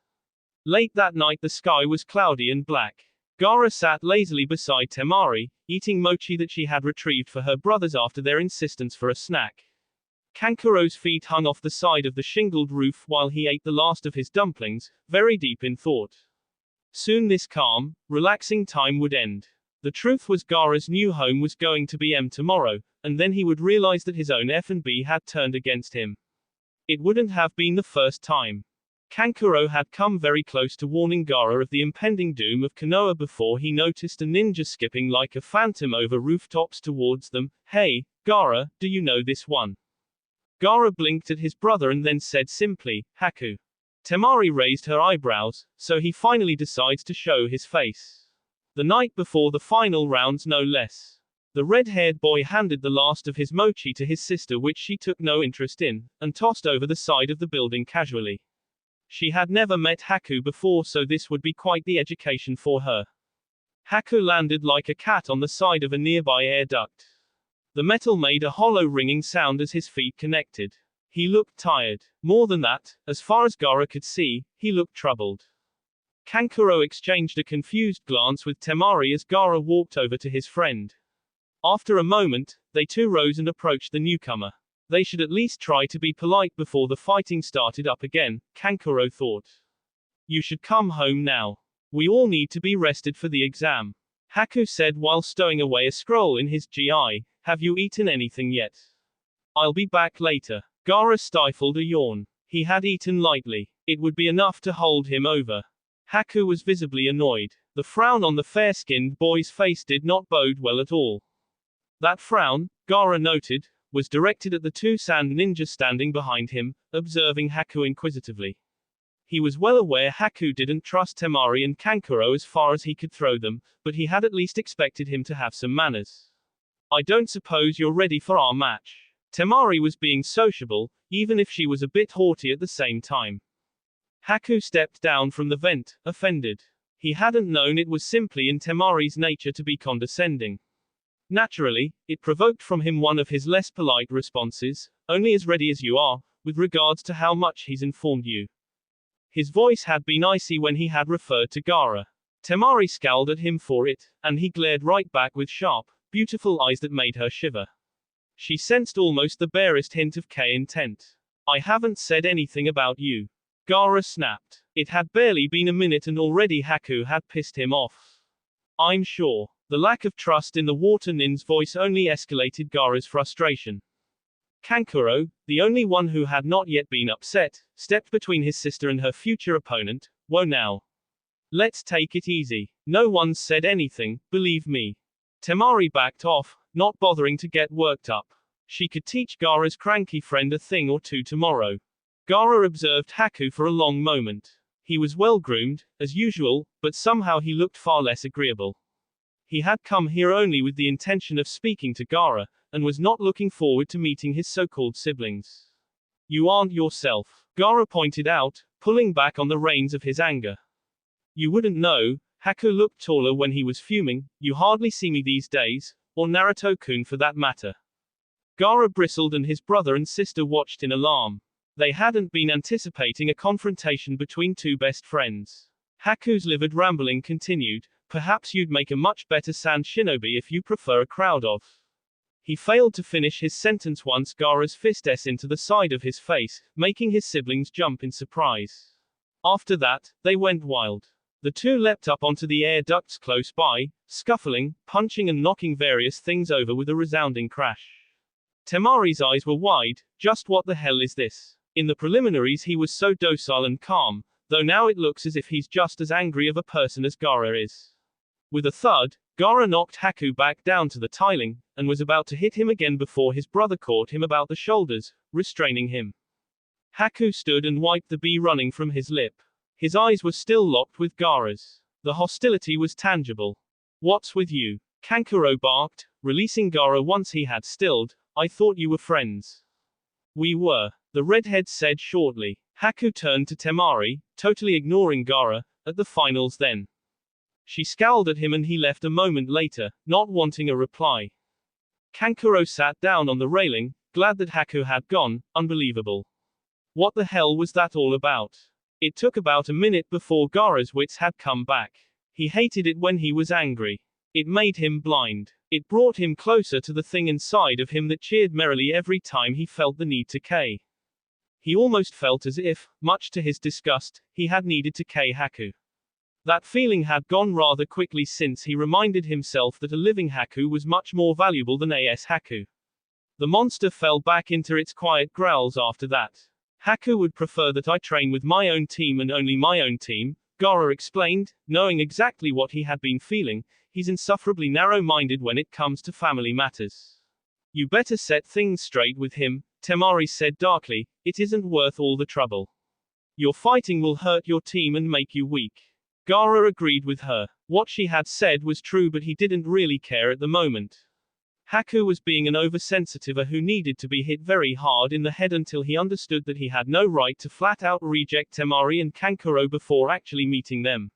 Late that night the sky was cloudy and black. Gaara sat lazily beside Temari, eating mochi that she had retrieved for her brothers after their insistence for a snack. Kankuro's feet hung off the side of the shingled roof while he ate the last of his dumplings, very deep in thought. Soon this calm, relaxing time would end. The truth was Gaara's new home was going to be tomorrow, and then he would realize that his own F&B had turned against him. It wouldn't have been the first time. Kankuro had come very close to warning Gaara of the impending doom of Konoha before he noticed a ninja skipping like a phantom over rooftops towards them. Hey, Gaara, do you know this one? Gaara blinked at his brother and then said simply, Haku. Temari raised her eyebrows, so he finally decides to show his face. The night before the final rounds no less. The red-haired boy handed the last of his mochi to his sister which she took no interest in, and tossed over the side of the building casually. She had never met Haku before so this would be quite the education for her. Haku landed like a cat on the side of a nearby air duct. The metal made a hollow ringing sound as his feet connected. He looked tired. More than that, as far as Gaara could see, he looked troubled. Kankuro exchanged a confused glance with Temari as Gaara walked over to his friend. After a moment, they two rose and approached the newcomer. They should at least try to be polite before the fighting started up again, Kankuro thought. You should come home now. We all need to be rested for the exam. Haku said while stowing away a scroll in his GI. Have you eaten anything yet? I'll be back later. Gaara stifled a yawn. He had eaten lightly. It would be enough to hold him over. Haku was visibly annoyed. The frown on the fair-skinned boy's face did not bode well at all. That frown, Gaara noted, was directed at the two sand ninjas standing behind him, observing Haku inquisitively. He was well aware Haku didn't trust Temari and Kankuro as far as he could throw them, but he had at least expected him to have some manners. I don't suppose you're ready for our match. Temari was being sociable, even if she was a bit haughty at the same time. Haku stepped down from the vent, offended. He hadn't known it was simply in Temari's nature to be condescending. Naturally, it provoked from him one of his less polite responses, only as ready as you are, with regards to how much he's informed you. His voice had been icy when he had referred to Gaara. Temari scowled at him for it, and he glared right back with sharp, beautiful eyes that made her shiver. She sensed almost the barest hint of intent. I haven't said anything about you. Gaara snapped. It had barely been a minute and already Haku had pissed him off. I'm sure. The lack of trust in the water nin's voice only escalated Gaara's frustration. Kankuro, the only one who had not yet been upset, stepped between his sister and her future opponent. Whoa now. Let's take it easy. No one's said anything, believe me. Temari backed off, not bothering to get worked up. She could teach Gaara's cranky friend a thing or two tomorrow. Gaara observed Haku for a long moment. He was well groomed, as usual, but somehow he looked far less agreeable. He had come here only with the intention of speaking to Gaara, and was not looking forward to meeting his so-called siblings. You aren't yourself, Gaara pointed out, pulling back on the reins of his anger. You wouldn't know. Haku looked taller when he was fuming. You hardly see me these days, or Naruto-kun for that matter. Gaara bristled and his brother and sister watched in alarm. They hadn't been anticipating a confrontation between two best friends. Haku's livid rambling continued. Perhaps you'd make a much better sand shinobi if you prefer a crowd of. He failed to finish his sentence once Gaara's fist into the side of his face, making his siblings jump in surprise. After that, they went wild. The two leapt up onto the air ducts close by, scuffling, punching and knocking various things over with a resounding crash. Temari's eyes were wide. Just what the hell is this? In the preliminaries he was so docile and calm, though now it looks as if he's just as angry of a person as Gaara is. With a thud, Gaara knocked Haku back down to the tiling, and was about to hit him again before his brother caught him about the shoulders, restraining him. Haku stood and wiped the bee running from his lip. His eyes were still locked with Gaara's. The hostility was tangible. What's with you? Kankuro barked, releasing Gaara once he had stilled. I thought you were friends. We were, the redhead said shortly. Haku turned to Temari, totally ignoring Gaara, at the finals then. She scowled at him and he left a moment later, not wanting a reply. Kankuro sat down on the railing, glad that Haku had gone. Unbelievable. What the hell was that all about? It took about a minute before Gaara's wits had come back. He hated it when he was angry. It made him blind. It brought him closer to the thing inside of him that cheered merrily every time he felt the need to K. He almost felt as if, much to his disgust, he had needed to K Haku. That feeling had gone rather quickly since he reminded himself that a living Haku was much more valuable than AS Haku. The monster fell back into its quiet growls after that. Haku would prefer that I train with my own team and only my own team, Gaara explained, knowing exactly what he had been feeling. He's insufferably narrow-minded when it comes to family matters. You better set things straight with him, Temari said darkly. It isn't worth all the trouble. Your fighting will hurt your team and make you weak. Gaara agreed with her. What she had said was true, but he didn't really care at the moment. Haku was being an oversensitiver who needed to be hit very hard in the head until he understood that he had no right to flat-out reject Temari and Kankuro before actually meeting them.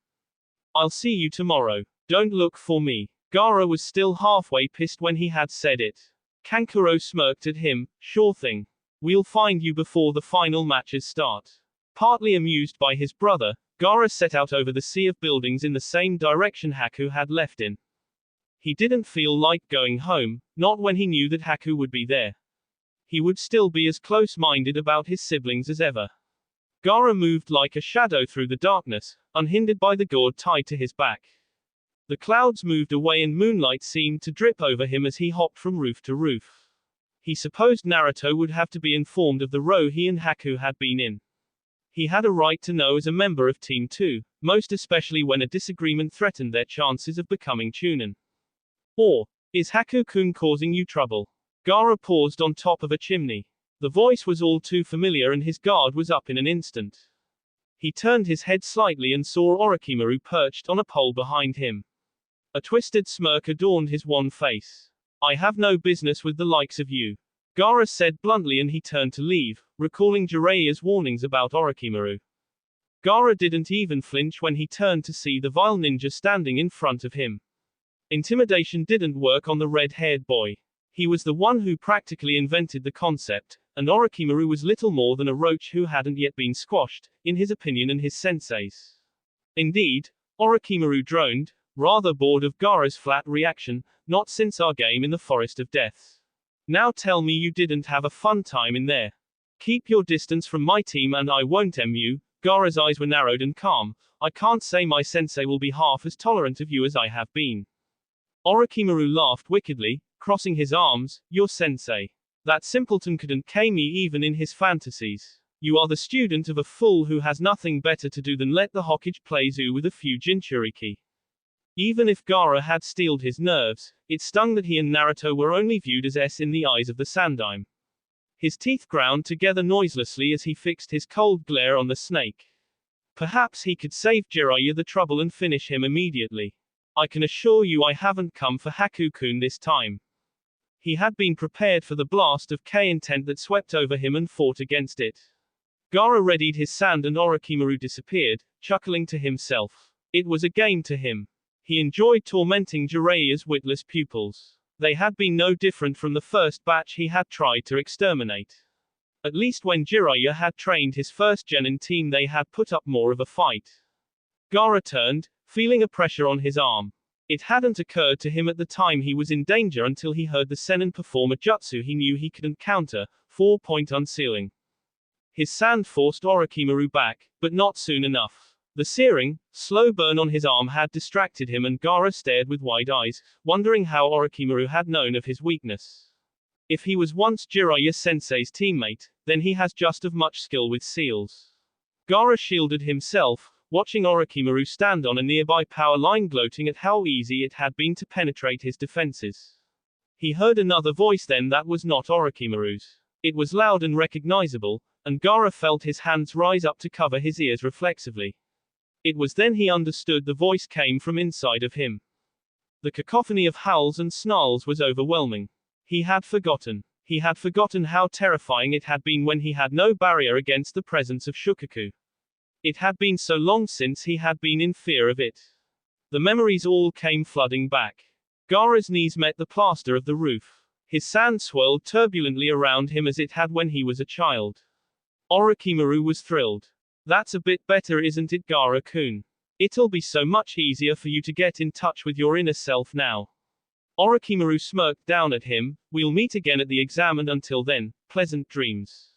I'll see you tomorrow. Don't look for me. Gaara was still halfway pissed when he had said it. Kankuro smirked at him. Sure thing. We'll find you before the final matches start. Partly amused by his brother, Gaara set out over the sea of buildings in the same direction Haku had left in. He didn't feel like going home, not when he knew that Haku would be there. He would still be as close-minded about his siblings as ever. Gaara moved like a shadow through the darkness, unhindered by the gourd tied to his back. The clouds moved away and moonlight seemed to drip over him as he hopped from roof to roof. He supposed Naruto would have to be informed of the row he and Haku had been in. He had a right to know as a member of Team 2, most especially when a disagreement threatened their chances of becoming Chunin. Or, is Haku-kun causing you trouble? Gaara paused on top of a chimney. The voice was all too familiar and his guard was up in an instant. He turned his head slightly and saw Orochimaru perched on a pole behind him. A twisted smirk adorned his wan face. I have no business with the likes of you, Gaara said bluntly, and he turned to leave, recalling Jiraiya's warnings about Orochimaru. Gaara didn't even flinch when he turned to see the vile ninja standing in front of him. Intimidation didn't work on the red-haired boy. He was the one who practically invented the concept, and Orochimaru was little more than a roach who hadn't yet been squashed, in his opinion and his sensei's. Indeed, Orochimaru droned, rather bored of Gaara's flat reaction, not since our game in the Forest of Death. Now tell me you didn't have a fun time in there. Keep your distance from my team and I won't you. Gaara's eyes were narrowed and calm. I can't say my sensei will be half as tolerant of you as I have been. Orochimaru laughed wickedly, crossing his arms. Your sensei. That simpleton couldn't kame me even in his fantasies. You are the student of a fool who has nothing better to do than let the Hokage play zoo with a few Jinchuriki. Even if Gaara had steeled his nerves, it stung that he and Naruto were only viewed as S in the eyes of the Sandaime. His teeth ground together noiselessly as he fixed his cold glare on the snake. Perhaps he could save Jiraiya the trouble and finish him immediately. I can assure you I haven't come for Haku-kun this time. He had been prepared for the blast of K-intent that swept over him and fought against it. Gaara readied his sand and Orochimaru disappeared, chuckling to himself. It was a game to him. He enjoyed tormenting Jiraiya's witless pupils. They had been no different from the first batch he had tried to exterminate. At least when Jiraiya had trained his first genin team they had put up more of a fight. Gaara turned, feeling a pressure on his arm. It hadn't occurred to him at the time he was in danger until he heard the Sennin perform a jutsu he knew he couldn't counter, 4-point unsealing. His sand forced Orochimaru back, but not soon enough. The searing, slow burn on his arm had distracted him and Gaara stared with wide eyes, wondering how Orochimaru had known of his weakness. If he was once Jiraiya sensei's teammate, then he has just as much skill with seals. Gaara shielded himself, watching Orochimaru stand on a nearby power line gloating at how easy it had been to penetrate his defenses. He heard another voice then that was not Orochimaru's. It was loud and recognizable, and Gaara felt his hands rise up to cover his ears reflexively. It was then he understood the voice came from inside of him. The cacophony of howls and snarls was overwhelming. He had forgotten. He had forgotten how terrifying it had been when he had no barrier against the presence of Shukaku. It had been so long since he had been in fear of it. The memories all came flooding back. Gaara's knees met the plaster of the roof. His sand swirled turbulently around him as it had when he was a child. Orochimaru was thrilled. That's a bit better, isn't it, Gaara-kun? It'll be so much easier for you to get in touch with your inner self now. Orochimaru smirked down at him. We'll meet again at the exam and until then, pleasant dreams.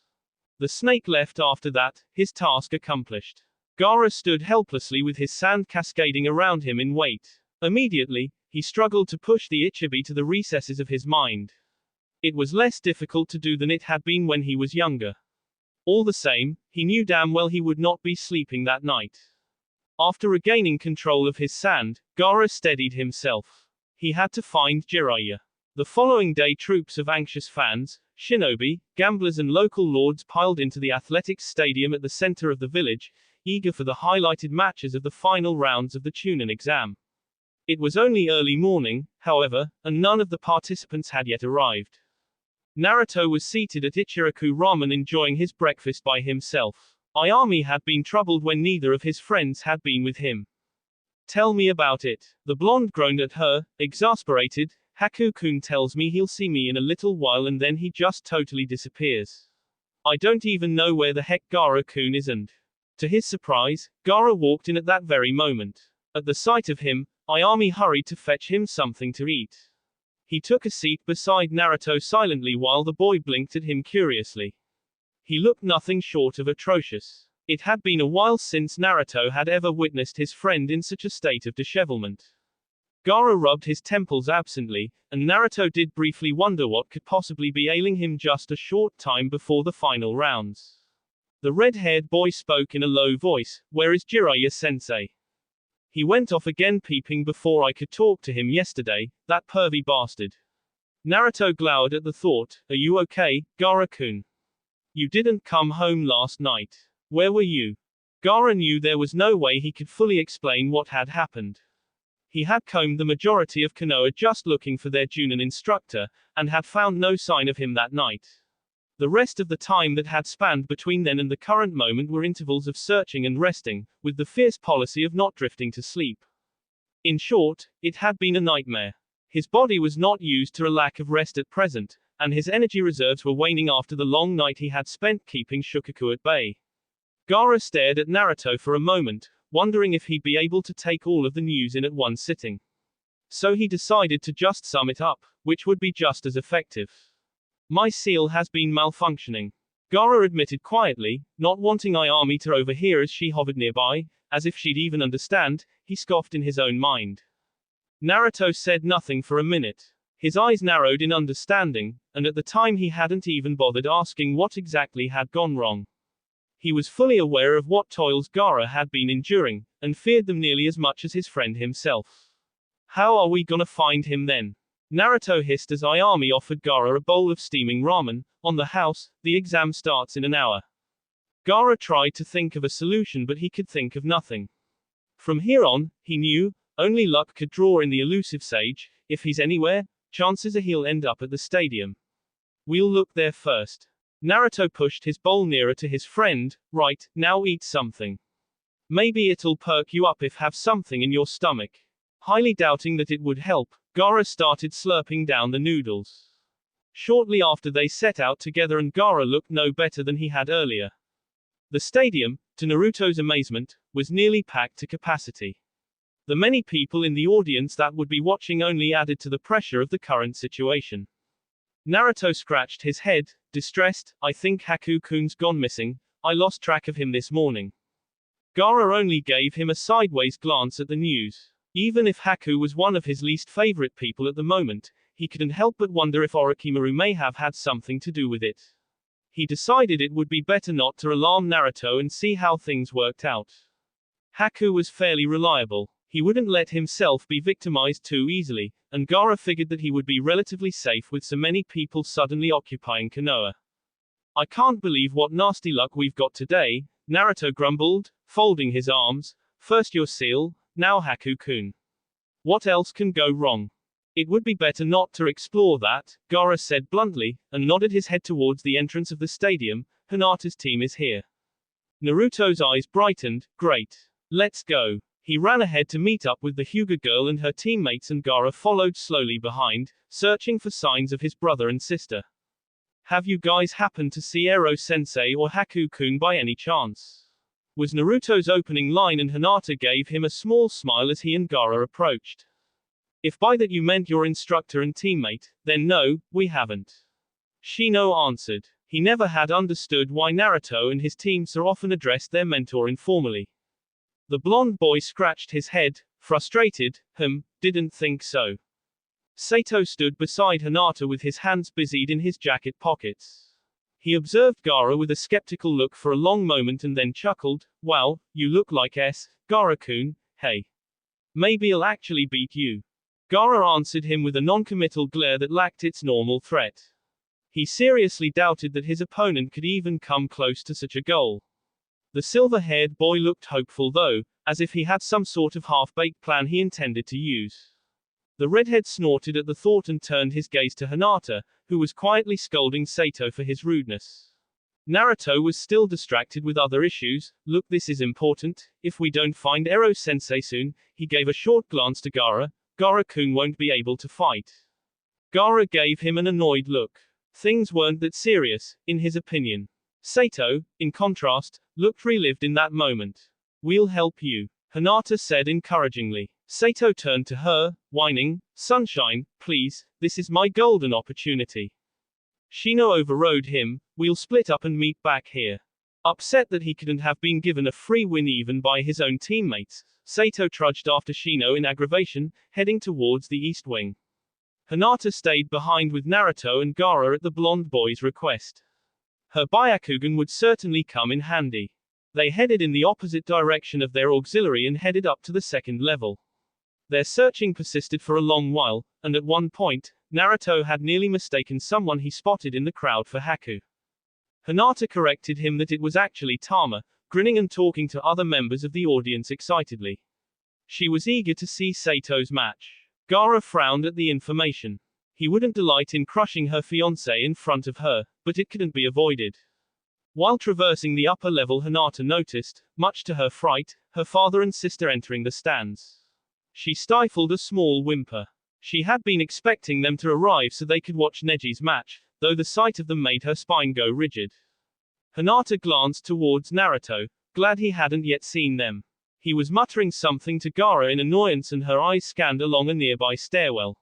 The snake left after that, his task accomplished. Gaara stood helplessly with his sand cascading around him in weight. Immediately, he struggled to push the Ichibi to the recesses of his mind. It was less difficult to do than it had been when he was younger. All the same, he knew damn well he would not be sleeping that night. After regaining control of his sand, Gaara steadied himself. He had to find Jiraiya. The following day troops of anxious fans, shinobi, gamblers and local lords piled into the athletics stadium at the center of the village, eager for the highlighted matches of the final rounds of the Chunin exam. It was only early morning, however, and none of the participants had yet arrived. Naruto was seated at Ichiraku Ramen enjoying his breakfast by himself. Ayami had been troubled when neither of his friends had been with him. Tell me about it. The blonde groaned at her, exasperated. Haku-kun tells me he'll see me in a little while and then he just totally disappears. I don't even know where the heck Gaara-kun is and. To his surprise, Gaara walked in at that very moment. At the sight of him, Ayami hurried to fetch him something to eat. He took a seat beside Naruto silently while the boy blinked at him curiously. He looked nothing short of atrocious. It had been a while since Naruto had ever witnessed his friend in such a state of dishevelment. Gaara rubbed his temples absently, and Naruto did briefly wonder what could possibly be ailing him just a short time before the final rounds. The red-haired boy spoke in a low voice, "Where is Jiraiya-sensei? He went off again peeping before I could talk to him yesterday, that pervy bastard." Naruto glowered at the thought. "Are you okay, Gaara-kun? You didn't come home last night. Where were you?" Gaara knew there was no way he could fully explain what had happened. He had combed the majority of Konoha just looking for their Junin instructor, and had found no sign of him that night. The rest of the time that had spanned between then and the current moment were intervals of searching and resting, with the fierce policy of not drifting to sleep. In short, it had been a nightmare. His body was not used to a lack of rest at present, and his energy reserves were waning after the long night he had spent keeping Shukaku at bay. Gaara stared at Naruto for a moment, wondering if he'd be able to take all of the news in at one sitting. So he decided to just sum it up, which would be just as effective. "My seal has been malfunctioning," Gaara admitted quietly, not wanting Ayami to overhear as she hovered nearby, as if she'd even understand. He scoffed in his own mind. Naruto said nothing for a minute. His eyes narrowed in understanding, and at the time he hadn't even bothered asking what exactly had gone wrong. He was fully aware of what toils Gaara had been enduring, and feared them nearly as much as his friend himself. "How are we gonna find him then?" Naruto hissed as Ayami offered Gaara a bowl of steaming ramen. "On the house, the exam starts in an hour." Gaara tried to think of a solution but he could think of nothing. From here on, he knew, only luck could draw in the elusive sage. If he's anywhere, chances are he'll end up at the stadium. "We'll look there first." Naruto pushed his bowl nearer to his friend. "Right, now eat something. Maybe it'll perk you up if have something in your stomach." Highly doubting that it would help, Gaara started slurping down the noodles. Shortly after they set out together and Gaara looked no better than he had earlier. The stadium, to Naruto's amazement, was nearly packed to capacity. The many people in the audience that would be watching only added to the pressure of the current situation. Naruto scratched his head, distressed. "I think Haku-kun's gone missing. I lost track of him this morning." Gaara only gave him a sideways glance at the news. Even if Haku was one of his least favorite people at the moment, he couldn't help but wonder if Orochimaru may have had something to do with it. He decided it would be better not to alarm Naruto and see how things worked out. Haku was fairly reliable. He wouldn't let himself be victimized too easily, and Gaara figured that he would be relatively safe with so many people suddenly occupying Konoha. "I can't believe what nasty luck we've got today," Naruto grumbled, folding his arms. "First your seal, now Haku-kun. What else can go wrong?" "It would be better not to explore that," Gaara said bluntly, and nodded his head towards the entrance of the stadium. "Hinata's team is here." Naruto's eyes brightened. "Great. Let's go." He ran ahead to meet up with the Hyuga girl and her teammates, and Gaara followed slowly behind, searching for signs of his brother and sister. "Have you guys happened to see Ero-sensei or Haku-kun by any chance?" was Naruto's opening line, and Hinata gave him a small smile as he and Gaara approached. "If by that you meant your instructor and teammate, then no, we haven't," Shino answered. He never had understood why Naruto and his team so often addressed their mentor informally. The blonde boy scratched his head, frustrated. Didn't think so." Sato stood beside Hinata with his hands busied in his jacket pockets. He observed Gaara with a skeptical look for a long moment and then chuckled. "Wow, you look like Gaara-kun, hey. Maybe I'll actually beat you." Gaara answered him with a non-committal glare that lacked its normal threat. He seriously doubted that his opponent could even come close to such a goal. The silver-haired boy looked hopeful though, as if he had some sort of half-baked plan he intended to use. The redhead snorted at the thought and turned his gaze to Hinata, who was quietly scolding Sato for his rudeness. Naruto was still distracted with other issues. "Look, this is important. If we don't find Ero-sensei soon," he gave a short glance to Gaara, "Gaara-kun won't be able to fight." Gaara gave him an annoyed look. Things weren't that serious, in his opinion. Sato, in contrast, looked relived in that moment. "We'll help you," Hinata said encouragingly. Sato turned to her, whining, "Sunshine, please, this is my golden opportunity." Shino overrode him. "We'll split up and meet back here." Upset that he couldn't have been given a free win even by his own teammates, Sato trudged after Shino in aggravation, heading towards the east wing. Hinata stayed behind with Naruto and Gaara at the blonde boy's request. Her Byakugan would certainly come in handy. They headed in the opposite direction of their auxiliary and headed up to the second level. Their searching persisted for a long while, and at one point, Naruto had nearly mistaken someone he spotted in the crowd for Haku. Hinata corrected him that it was actually Tama, grinning and talking to other members of the audience excitedly. She was eager to see Sato's match. Gaara frowned at the information. He wouldn't delight in crushing her fiancé in front of her, but it couldn't be avoided. While traversing the upper level, Hinata noticed, much to her fright, her father and sister entering the stands. She stifled a small whimper. She had been expecting them to arrive so they could watch Neji's match, though the sight of them made her spine go rigid. Hinata glanced towards Naruto, glad he hadn't yet seen them. He was muttering something to Gaara in annoyance and her eyes scanned along a nearby stairwell.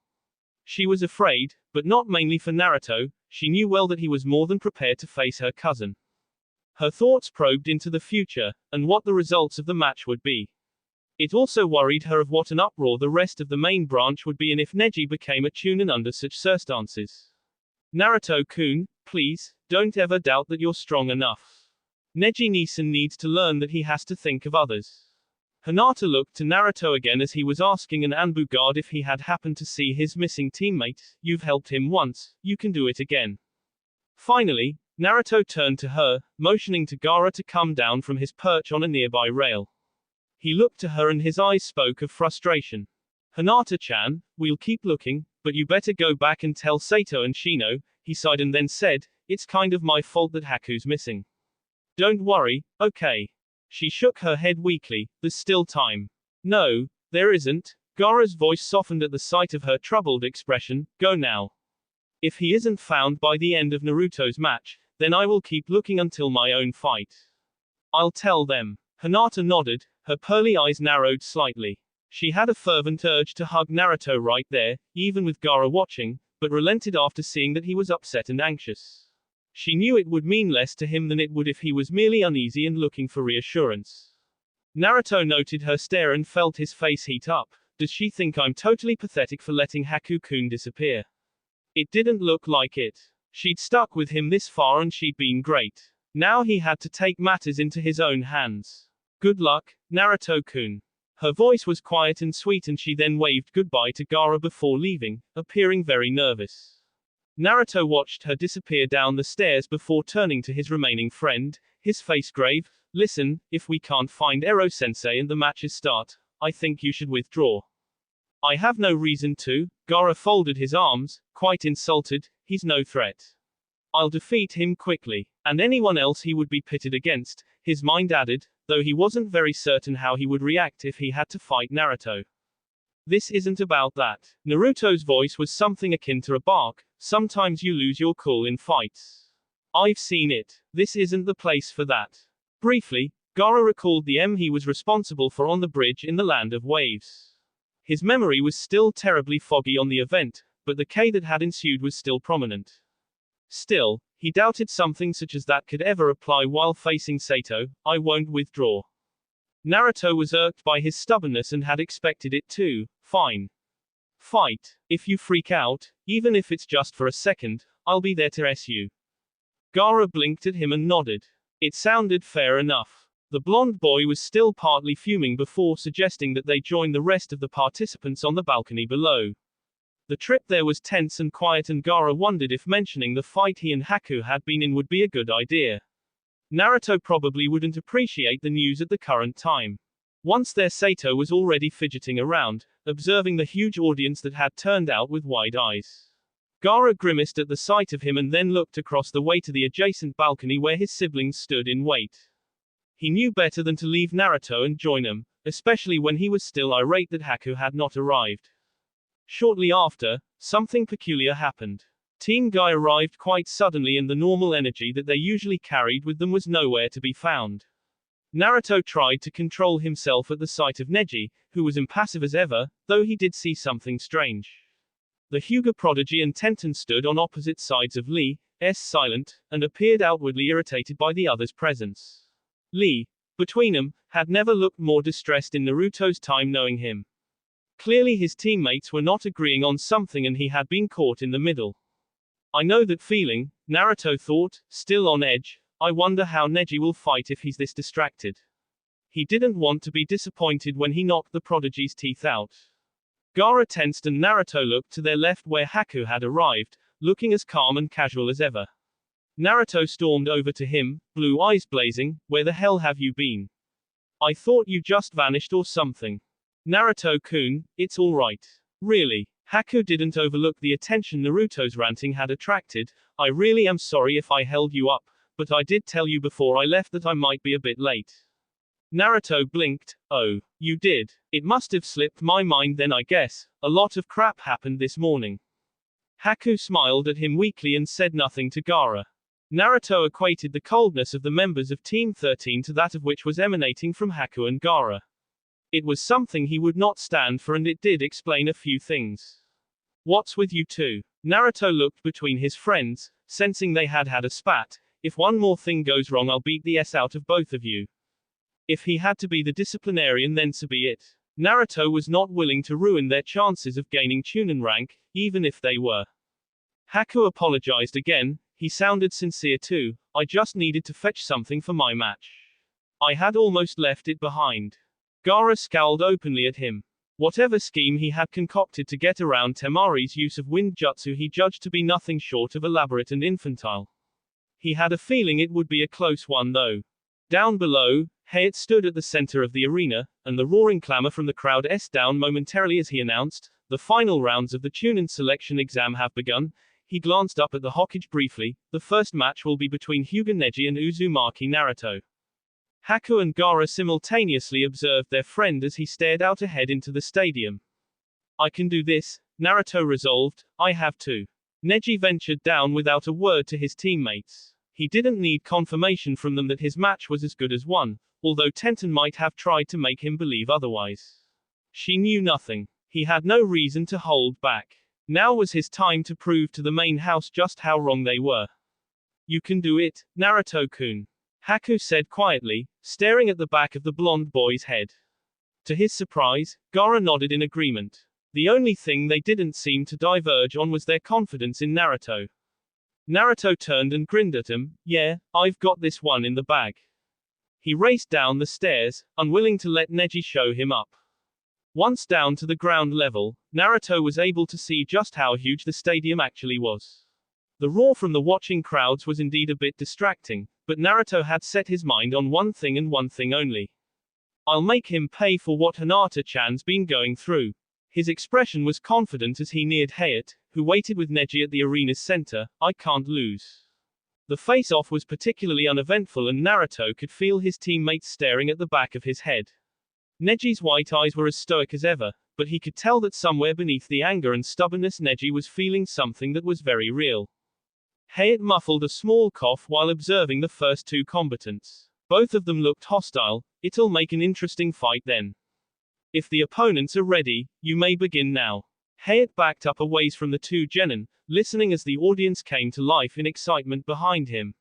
She was afraid, but not mainly for Naruto. She knew well that he was more than prepared to face her cousin. Her thoughts probed into the future, and what the results of the match would be. It also worried her of what an uproar the rest of the main branch would be and if Neji became a Chunin under such circumstances. Naruto-kun, please, don't ever doubt that you're strong enough. Neji-Nisan needs to learn that he has to think of others. Hinata looked to Naruto again as he was asking an Anbu guard if he had happened to see his missing teammate. You've helped him once, you can do it again. Finally, Naruto turned to her, motioning to Gaara to come down from his perch on a nearby rail. He looked to her and his eyes spoke of frustration. Hinata-chan, we'll keep looking, but you better go back and tell Sato and Shino, he sighed and then said, it's kind of my fault that Haku's missing. Don't worry, okay. She shook her head weakly, there's still time. No, there isn't. Gaara's voice softened at the sight of her troubled expression, go now. If he isn't found by the end of Naruto's match, then I will keep looking until my own fight. I'll tell them. Hinata nodded, her pearly eyes narrowed slightly. She had a fervent urge to hug Naruto right there, even with Gaara watching, but relented after seeing that he was upset and anxious. She knew it would mean less to him than it would if he was merely uneasy and looking for reassurance. Naruto noted her stare and felt his face heat up. Does she think I'm totally pathetic for letting Haku-kun disappear? It didn't look like it. She'd stuck with him this far and she'd been great. Now he had to take matters into his own hands. Good luck, Naruto-kun. Her voice was quiet and sweet and she then waved goodbye to Gaara before leaving, appearing very nervous. Naruto watched her disappear down the stairs before turning to his remaining friend, his face grave. Listen, if we can't find Ero-sensei and the matches start, I think you should withdraw. I have no reason to. Gaara folded his arms, quite insulted, he's no threat. I'll defeat him quickly, and anyone else he would be pitted against, his mind added, though he wasn't very certain how he would react if he had to fight Naruto. This isn't about that. Naruto's voice was something akin to a bark. Sometimes you lose your cool in fights. I've seen it. This isn't the place for that. Briefly, Gaara recalled the he was responsible for on the bridge in the Land of Waves. His memory was still terribly foggy on the event, but the K that had ensued was still prominent. Still, he doubted something such as that could ever apply while facing Sato. I won't withdraw. Naruto was irked by his stubbornness and had expected it too. Fine. Fight. If you freak out, even if it's just for a second, I'll be there to SU. Gaara blinked at him and nodded. It sounded fair enough. The blonde boy was still partly fuming before suggesting that they join the rest of the participants on the balcony below. The trip there was tense and quiet and Gaara wondered if mentioning the fight he and Haku had been in would be a good idea. Naruto probably wouldn't appreciate the news at the current time. Once there, Sato was already fidgeting around, observing the huge audience that had turned out with wide eyes. Gaara grimaced at the sight of him and then looked across the way to the adjacent balcony where his siblings stood in wait. He knew better than to leave Naruto and join them, especially when he was still irate that Haku had not arrived. Shortly after, something peculiar happened. Team Guy arrived quite suddenly and the normal energy that they usually carried with them was nowhere to be found. Naruto tried to control himself at the sight of Neji, who was impassive as ever, though he did see something strange. The Hyuga prodigy and Tenten stood on opposite sides of Lee, silent, and appeared outwardly irritated by the other's presence. Lee, between them, had never looked more distressed in Naruto's time knowing him. Clearly his teammates were not agreeing on something and he had been caught in the middle. I know that feeling, Naruto thought, still on edge. I wonder how Neji will fight if he's this distracted. He didn't want to be disappointed when he knocked the prodigy's teeth out. Gaara tensed and Naruto looked to their left where Haku had arrived, looking as calm and casual as ever. Naruto stormed over to him, blue eyes blazing. Where the hell have you been? I thought you just vanished or something. Naruto-kun, it's alright. Really. Haku didn't overlook the attention Naruto's ranting had attracted. I really am sorry if I held you up, but I did tell you before I left that I might be a bit late. Naruto blinked. Oh, you did. It must have slipped my mind then I guess. A lot of crap happened this morning. Haku smiled at him weakly and said nothing to Gaara. Naruto equated the coldness of the members of Team 13 to that of which was emanating from Haku and Gaara. It was something he would not stand for and it did explain a few things. What's with you two? Naruto looked between his friends, sensing they had had a spat. If one more thing goes wrong I'll beat the S out of both of you. If he had to be the disciplinarian then so be it. Naruto was not willing to ruin their chances of gaining Chunin rank, even if they were. Haku apologized again. He sounded sincere too. I just needed to fetch something for my match. I had almost left it behind. Gaara scowled openly at him. Whatever scheme he had concocted to get around Temari's use of wind jutsu he judged to be nothing short of elaborate and infantile. He had a feeling it would be a close one though. Down below, Hayat stood at the center of the arena, and the roaring clamor from the crowd eased down momentarily as he announced, the final rounds of the Chunin selection exam have begun. He glanced up at the Hokage briefly. The first match will be between Hyuga Neji and Uzumaki Naruto. Haku and Gaara simultaneously observed their friend as he stared out ahead into the stadium. I can do this, Naruto resolved. I have to. Neji ventured down without a word to his teammates. He didn't need confirmation from them that his match was as good as won, although Tenten might have tried to make him believe otherwise. She knew nothing. He had no reason to hold back. Now was his time to prove to the main house just how wrong they were. You can do it, Naruto-kun. Haku said quietly, staring at the back of the blonde boy's head. To his surprise, Gaara nodded in agreement. The only thing they didn't seem to diverge on was their confidence in Naruto. Naruto turned and grinned at him. Yeah, I've got this one in the bag. He raced down the stairs, unwilling to let Neji show him up. Once down to the ground level, Naruto was able to see just how huge the stadium actually was. The roar from the watching crowds was indeed a bit distracting, but Naruto had set his mind on one thing and one thing only. I'll make him pay for what Hinata-chan's been going through. His expression was confident as he neared Hayat, who waited with Neji at the arena's center. I can't lose. The face-off was particularly uneventful and Naruto could feel his teammates staring at the back of his head. Neji's white eyes were as stoic as ever, but he could tell that somewhere beneath the anger and stubbornness Neji was feeling something that was very real. Hayat muffled a small cough while observing the first two combatants. Both of them looked hostile. It'll make an interesting fight then. If the opponents are ready, you may begin now. Hayat backed up a ways from the two genin, listening as the audience came to life in excitement behind him.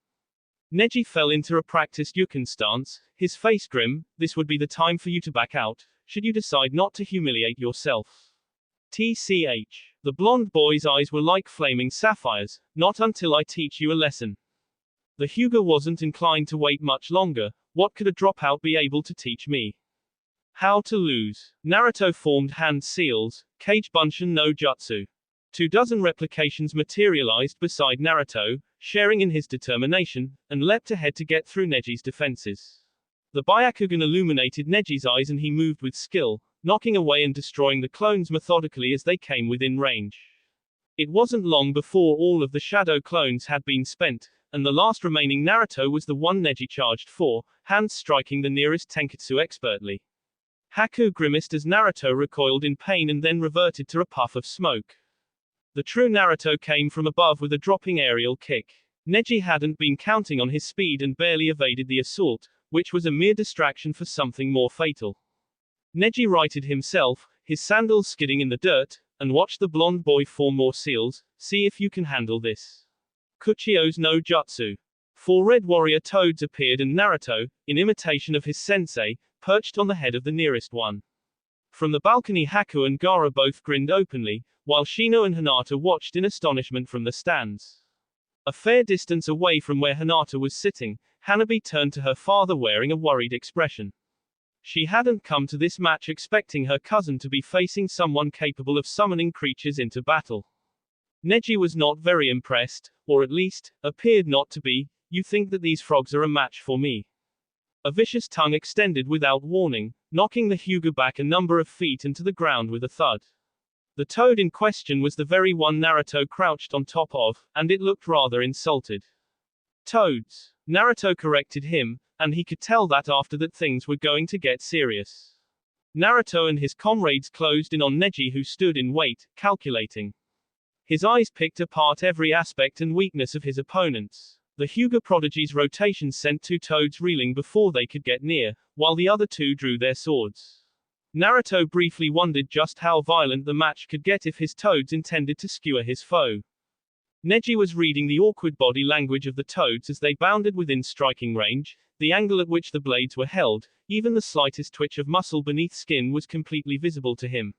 Neji fell into a practiced Yukin stance, his face grim. This would be the time for you to back out, should you decide not to humiliate yourself. TCH. The blonde boy's eyes were like flaming sapphires. Not until I teach you a lesson. The Hyuga wasn't inclined to wait much longer. What could a dropout be able to teach me? How to lose. Naruto formed hand seals, Kage Bunshin no Jutsu. 24 replications materialized beside Naruto, sharing in his determination, and leapt ahead to get through Neji's defenses. The Byakugan illuminated Neji's eyes and he moved with skill, knocking away and destroying the clones methodically as they came within range. It wasn't long before all of the shadow clones had been spent, and the last remaining Naruto was the one Neji charged for, hands striking the nearest Tenketsu expertly. Haku grimaced as Naruto recoiled in pain and then reverted to a puff of smoke. The true Naruto came from above with a dropping aerial kick. Neji hadn't been counting on his speed and barely evaded the assault, which was a mere distraction for something more fatal. Neji righted himself, his sandals skidding in the dirt, and watched the blonde boy form more seals. See if you can handle this. Kuchio's no jutsu. 4 red warrior toads appeared and Naruto, in imitation of his sensei, perched on the head of the nearest one. From the balcony Haku and Gaara both grinned openly, while Shino and Hinata watched in astonishment from the stands. A fair distance away from where Hinata was sitting, Hanabi turned to her father wearing a worried expression. She hadn't come to this match expecting her cousin to be facing someone capable of summoning creatures into battle. Neji was not very impressed, or at least, appeared not to be. You think that these frogs are a match for me? A vicious tongue extended without warning, knocking the Hyuga back a number of feet into the ground with a thud. The toad in question was the very one Naruto crouched on top of, and it looked rather insulted. Toads. Naruto corrected him, and he could tell that after that things were going to get serious. Naruto and his comrades closed in on Neji, who stood in wait, calculating. His eyes picked apart every aspect and weakness of his opponents. The Hyuga prodigy's rotation sent 2 toads reeling before they could get near, while the other 2 drew their swords. Naruto briefly wondered just how violent the match could get if his toads intended to skewer his foe. Neji was reading the awkward body language of the toads as they bounded within striking range, the angle at which the blades were held, even the slightest twitch of muscle beneath skin was completely visible to him.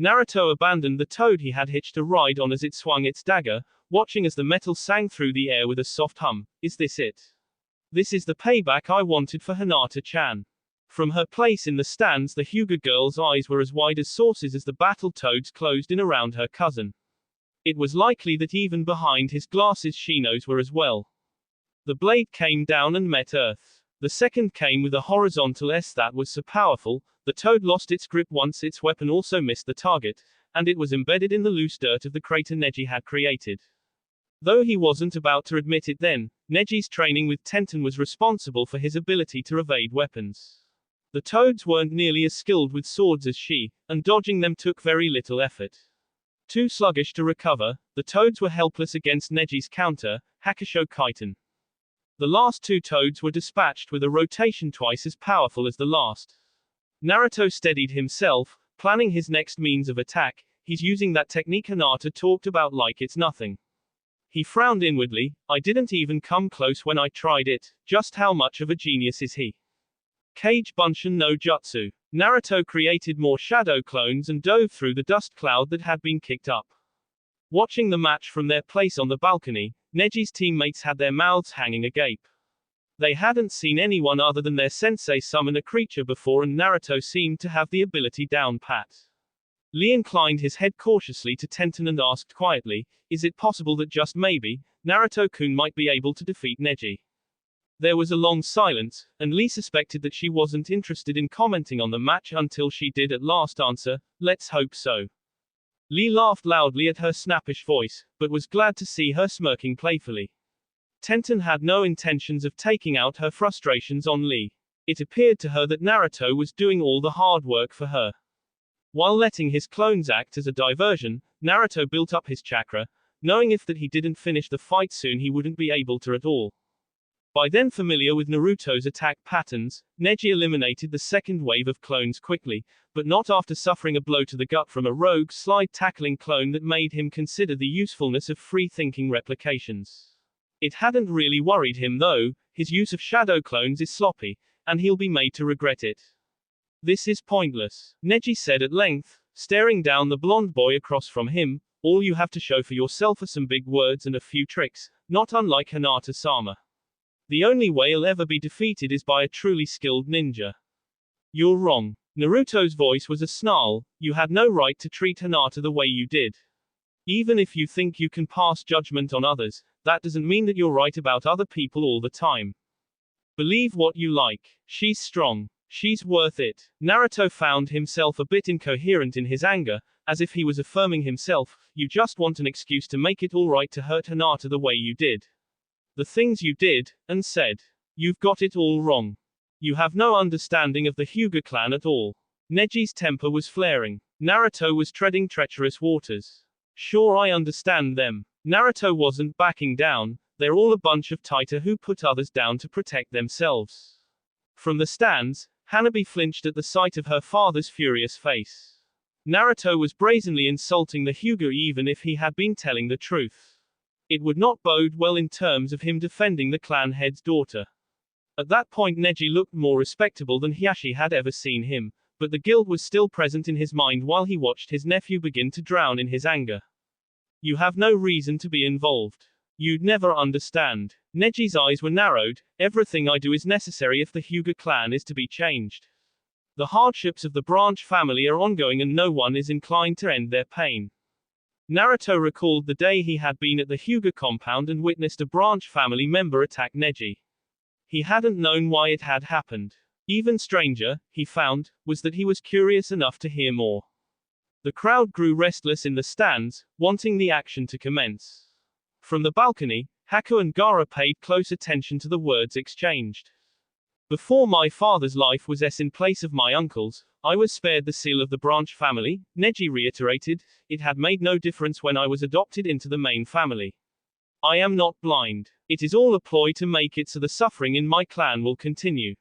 Naruto abandoned the toad he had hitched a ride on as it swung its dagger, watching as the metal sang through the air with a soft hum. Is this it? This is the payback I wanted for Hinata-chan. From her place in the stands, the Hyuga girl's eyes were as wide as saucers as the battle toads closed in around her cousin. It was likely that even behind his glasses Shino's were as well. The blade came down and met earth. The second came with a horizontal S that was so powerful, the toad lost its grip once its weapon also missed the target, and it was embedded in the loose dirt of the crater Neji had created. Though he wasn't about to admit it then, Neji's training with Tenten was responsible for his ability to evade weapons. The toads weren't nearly as skilled with swords as she, and dodging them took very little effort. Too sluggish to recover, the toads were helpless against Neji's counter, Hakusho Kaiten. The last 2 toads were dispatched with a rotation twice as powerful as the last. Naruto steadied himself, planning his next means of attack. He's using that technique Hinata talked about like it's nothing. He frowned inwardly. I didn't even come close when I tried it. Just how much of a genius is he? Kage Bunshin no Jutsu. Naruto created more shadow clones and dove through the dust cloud that had been kicked up. Watching the match from their place on the balcony, Neji's teammates had their mouths hanging agape. They hadn't seen anyone other than their sensei summon a creature before, and Naruto seemed to have the ability down pat. Lee inclined his head cautiously to Tenten and asked quietly, is it possible that just maybe, Naruto-kun might be able to defeat Neji? There was a long silence, and Lee suspected that she wasn't interested in commenting on the match until she did at last answer, let's hope so. Lee laughed loudly at her snappish voice, but was glad to see her smirking playfully. Tenten had no intentions of taking out her frustrations on Lee. It appeared to her that Naruto was doing all the hard work for her. While letting his clones act as a diversion, Naruto built up his chakra, knowing if that he didn't finish the fight soon he wouldn't be able to at all. By then familiar with Naruto's attack patterns, Neji eliminated the second wave of clones quickly, but not after suffering a blow to the gut from a rogue slide-tackling clone that made him consider the usefulness of free-thinking replications. It hadn't really worried him though. His use of shadow clones is sloppy, and he'll be made to regret it. This is pointless, Neji said at length, staring down the blonde boy across from him. All you have to show for yourself are some big words and a few tricks, not unlike Hinata-sama. The only way he'll ever be defeated is by a truly skilled ninja. You're wrong. Naruto's voice was a snarl. You had no right to treat Hinata the way you did. Even if you think you can pass judgment on others, that doesn't mean that you're right about other people all the time. Believe what you like. She's strong. She's worth it. Naruto found himself a bit incoherent in his anger, as if he was affirming himself, you just want an excuse to make it all right to hurt Hinata the way you did. The things you did, and said. You've got it all wrong. You have no understanding of the Hyuga clan at all. Neji's temper was flaring. Naruto was treading treacherous waters. Sure, I understand them. Naruto wasn't backing down. They're all a bunch of taita who put others down to protect themselves. From the stands, Hanabi flinched at the sight of her father's furious face. Naruto was brazenly insulting the Hyuga even if he had been telling the truth. It would not bode well in terms of him defending the clan head's daughter. At that point Neji looked more respectable than Hiashi had ever seen him, but the guilt was still present in his mind while he watched his nephew begin to drown in his anger. You have no reason to be involved. You'd never understand. Neji's eyes were narrowed. Everything I do is necessary if the Hyuga clan is to be changed. The hardships of the branch family are ongoing and no one is inclined to end their pain. Naruto recalled the day he had been at the Hyuga compound and witnessed a branch family member attack Neji. He hadn't known why it had happened. Even stranger, he found, was that he was curious enough to hear more. The crowd grew restless in the stands, wanting the action to commence. From the balcony, Haku and Gaara paid close attention to the words exchanged. Before my father's life was in place of my uncle's, I was spared the seal of the branch family, Neji reiterated. It had made no difference when I was adopted into the main family. I am not blind. It is all a ploy to make it so the suffering in my clan will continue.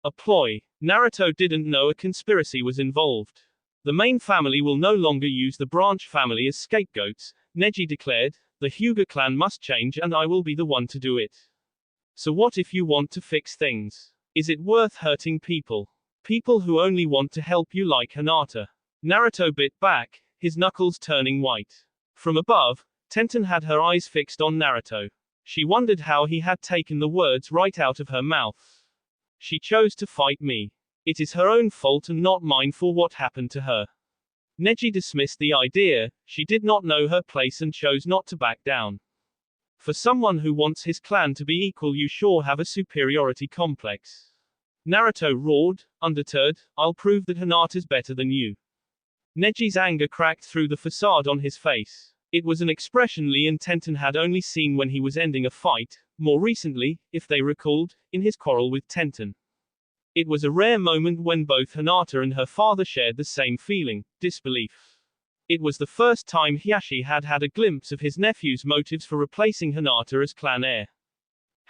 A ploy. Naruto didn't know a conspiracy was involved. The main family will no longer use the branch family as scapegoats, Neji declared. The Hyuga clan must change and I will be the one to do it. So what if you want to fix things? Is it worth hurting people? People who only want to help you like Hinata. Naruto bit back, his knuckles turning white. From above, Tenten had her eyes fixed on Naruto. She wondered how he had taken the words right out of her mouth. She chose to fight me. It is her own fault and not mine for what happened to her. Neji dismissed the idea. She did not know her place and chose not to back down. For someone who wants his clan to be equal, you sure have a superiority complex. Naruto roared, undeterred, I'll prove that Hinata's better than you. Neji's anger cracked through the facade on his face. It was an expression Lee and Tenten had only seen when he was ending a fight, more recently, if they recalled, in his quarrel with Tenten. It was a rare moment when both Hinata and her father shared the same feeling, disbelief. It was the first time Hiashi had had a glimpse of his nephew's motives for replacing Hinata as clan heir.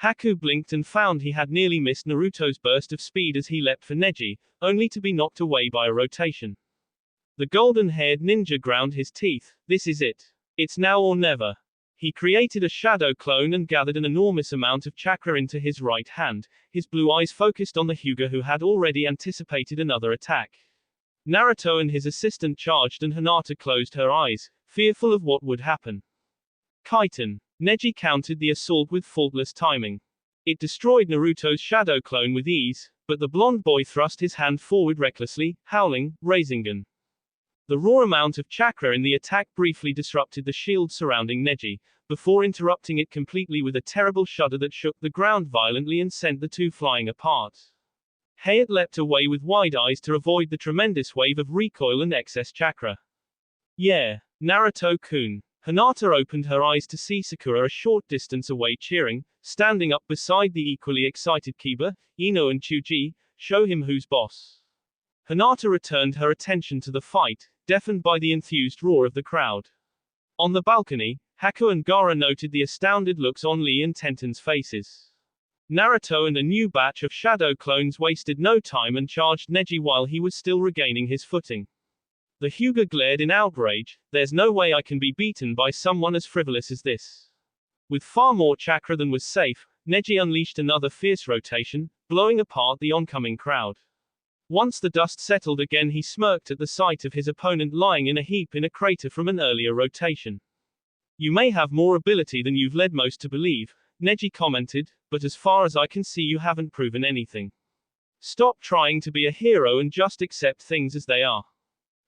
Haku blinked and found he had nearly missed Naruto's burst of speed as he leapt for Neji, only to be knocked away by a rotation. The golden-haired ninja ground his teeth. This is it. It's now or never. He created a shadow clone and gathered an enormous amount of chakra into his right hand, his blue eyes focused on the Hyuga who had already anticipated another attack. Naruto and his assistant charged and Hinata closed her eyes, fearful of what would happen. Kaiten. Neji countered the assault with faultless timing. It destroyed Naruto's shadow clone with ease, but the blonde boy thrust his hand forward recklessly, howling, Rasengan. The raw amount of chakra in the attack briefly disrupted the shield surrounding Neji, before interrupting it completely with a terrible shudder that shook the ground violently and sent the two flying apart. Hayate leapt away with wide eyes to avoid the tremendous wave of recoil and excess chakra. Yeah, Naruto-kun. Hinata opened her eyes to see Sakura a short distance away cheering, standing up beside the equally excited Kiba, Ino and Chuji, show him who's boss. Hinata returned her attention to the fight, deafened by the enthused roar of the crowd. On the balcony, Haku and Gaara noted the astounded looks on Lee and Tenten's faces. Naruto and a new batch of shadow clones wasted no time and charged Neji while he was still regaining his footing. The Hyuga glared in outrage. There's no way I can be beaten by someone as frivolous as this. With far more chakra than was safe, Neji unleashed another fierce rotation, blowing apart the oncoming crowd. Once the dust settled again, he smirked at the sight of his opponent lying in a heap in a crater from an earlier rotation. You may have more ability than you've led most to believe, Neji commented, but as far as I can see you haven't proven anything. Stop trying to be a hero and just accept things as they are.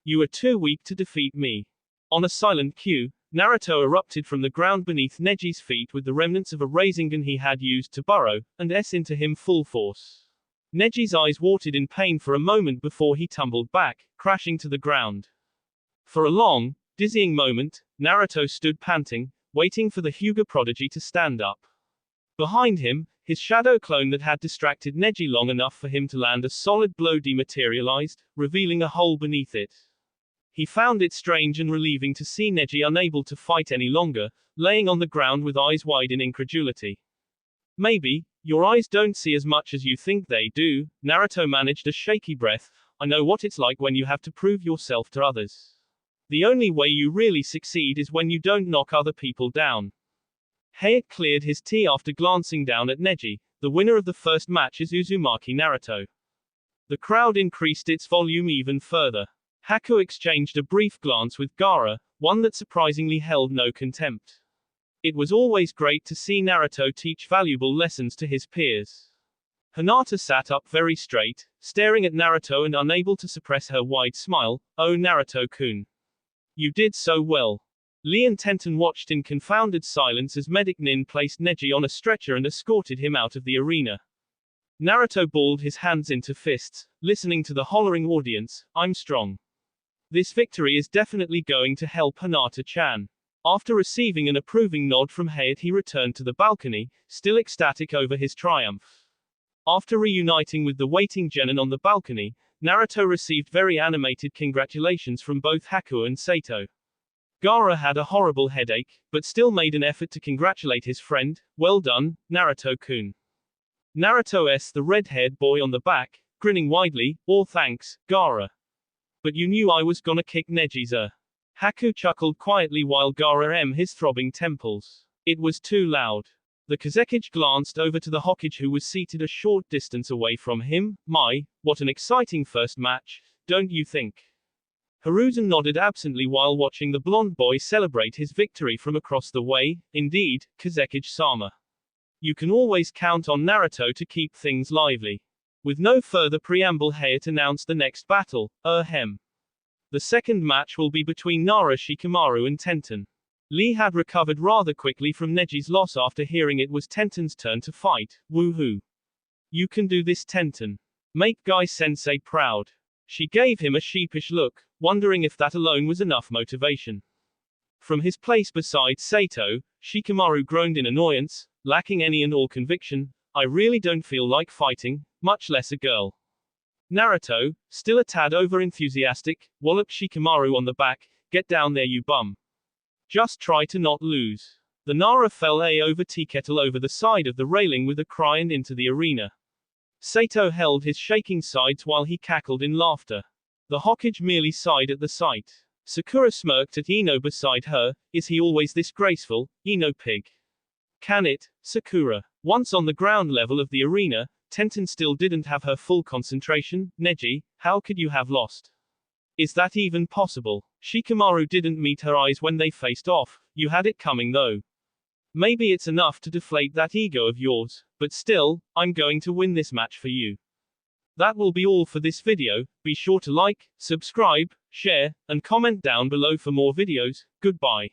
You are too weak to defeat me. On a silent cue, Naruto erupted from the ground beneath Neji's feet with the remnants of a Rasengan he had used to burrow, and into him full force. Neji's eyes watered in pain for a moment before he tumbled back, crashing to the ground. For a long, dizzying moment, Naruto stood panting, waiting for the Hyuga prodigy to stand up. Behind him, his shadow clone that had distracted Neji long enough for him to land a solid blow dematerialized, revealing a hole beneath it. He found it strange and relieving to see Neji unable to fight any longer, laying on the ground with eyes wide in incredulity. Maybe, your eyes don't see as much as you think they do, Naruto managed a shaky breath. I know what it's like when you have to prove yourself to others. The only way you really succeed is when you don't knock other people down. Hayate cleared his tea after glancing down at Neji. The winner of the first match is Uzumaki Naruto. The crowd increased its volume even further. Haku exchanged a brief glance with Gaara, one that surprisingly held no contempt. It was always great to see Naruto teach valuable lessons to his peers. Hinata sat up very straight, staring at Naruto and unable to suppress her wide smile. "Oh Naruto-kun. You did so well." Lee and Tenten watched in confounded silence as Medic Nin placed Neji on a stretcher and escorted him out of the arena. Naruto balled his hands into fists, listening to the hollering audience. "I'm strong. This victory is definitely going to help Hinata-chan." After receiving an approving nod from Hayate, he returned to the balcony, still ecstatic over his triumph. After reuniting with the waiting genin on the balcony, Naruto received very animated congratulations from both Haku and Sato. Gaara had a horrible headache, but still made an effort to congratulate his friend. "Well done, Naruto-kun." Naruto the red-haired boy on the back, grinning widely. "All thanks, Gaara. But you knew I was gonna kick Neji's Haku chuckled quietly while Gaara his throbbing temples. It was too loud. The Kazekage glanced over to the Hokage who was seated a short distance away from him. "My, what an exciting first match, don't you think?" Hiruzen nodded absently while watching the blonde boy celebrate his victory from across the way. "Indeed, Kazekage-sama. You can always count on Naruto to keep things lively." With no further preamble, Hayate announced the next battle. The second match will be between Nara Shikamaru and Tenten. Lee had recovered rather quickly from Neji's loss after hearing it was Tenten's turn to fight. "Woohoo. You can do this, Tenten. Make Guy-sensei proud." She gave him a sheepish look, wondering if that alone was enough motivation. From his place beside Sato, Shikamaru groaned in annoyance, lacking any and all conviction. "I really don't feel like fighting, much less a girl." Naruto, still a tad over-enthusiastic, walloped Shikamaru on the back. "Get down there, you bum. Just try to not lose." The Nara fell over tea kettle over the side of the railing with a cry and into the arena. Sato held his shaking sides while he cackled in laughter. The Hokage merely sighed at the sight. Sakura smirked at Ino beside her. "Is he always this graceful, Ino pig? Can it, Sakura?" Once on the ground level of the arena, Tenten still didn't have her full concentration. "Neji, how could you have lost? Is that even possible?" Shikamaru didn't meet her eyes when they faced off. "You had it coming though. Maybe it's enough to deflate that ego of yours, but still, I'm going to win this match for you." That will be all for this video. Be sure to like, subscribe, share, and comment down below for more videos. Goodbye.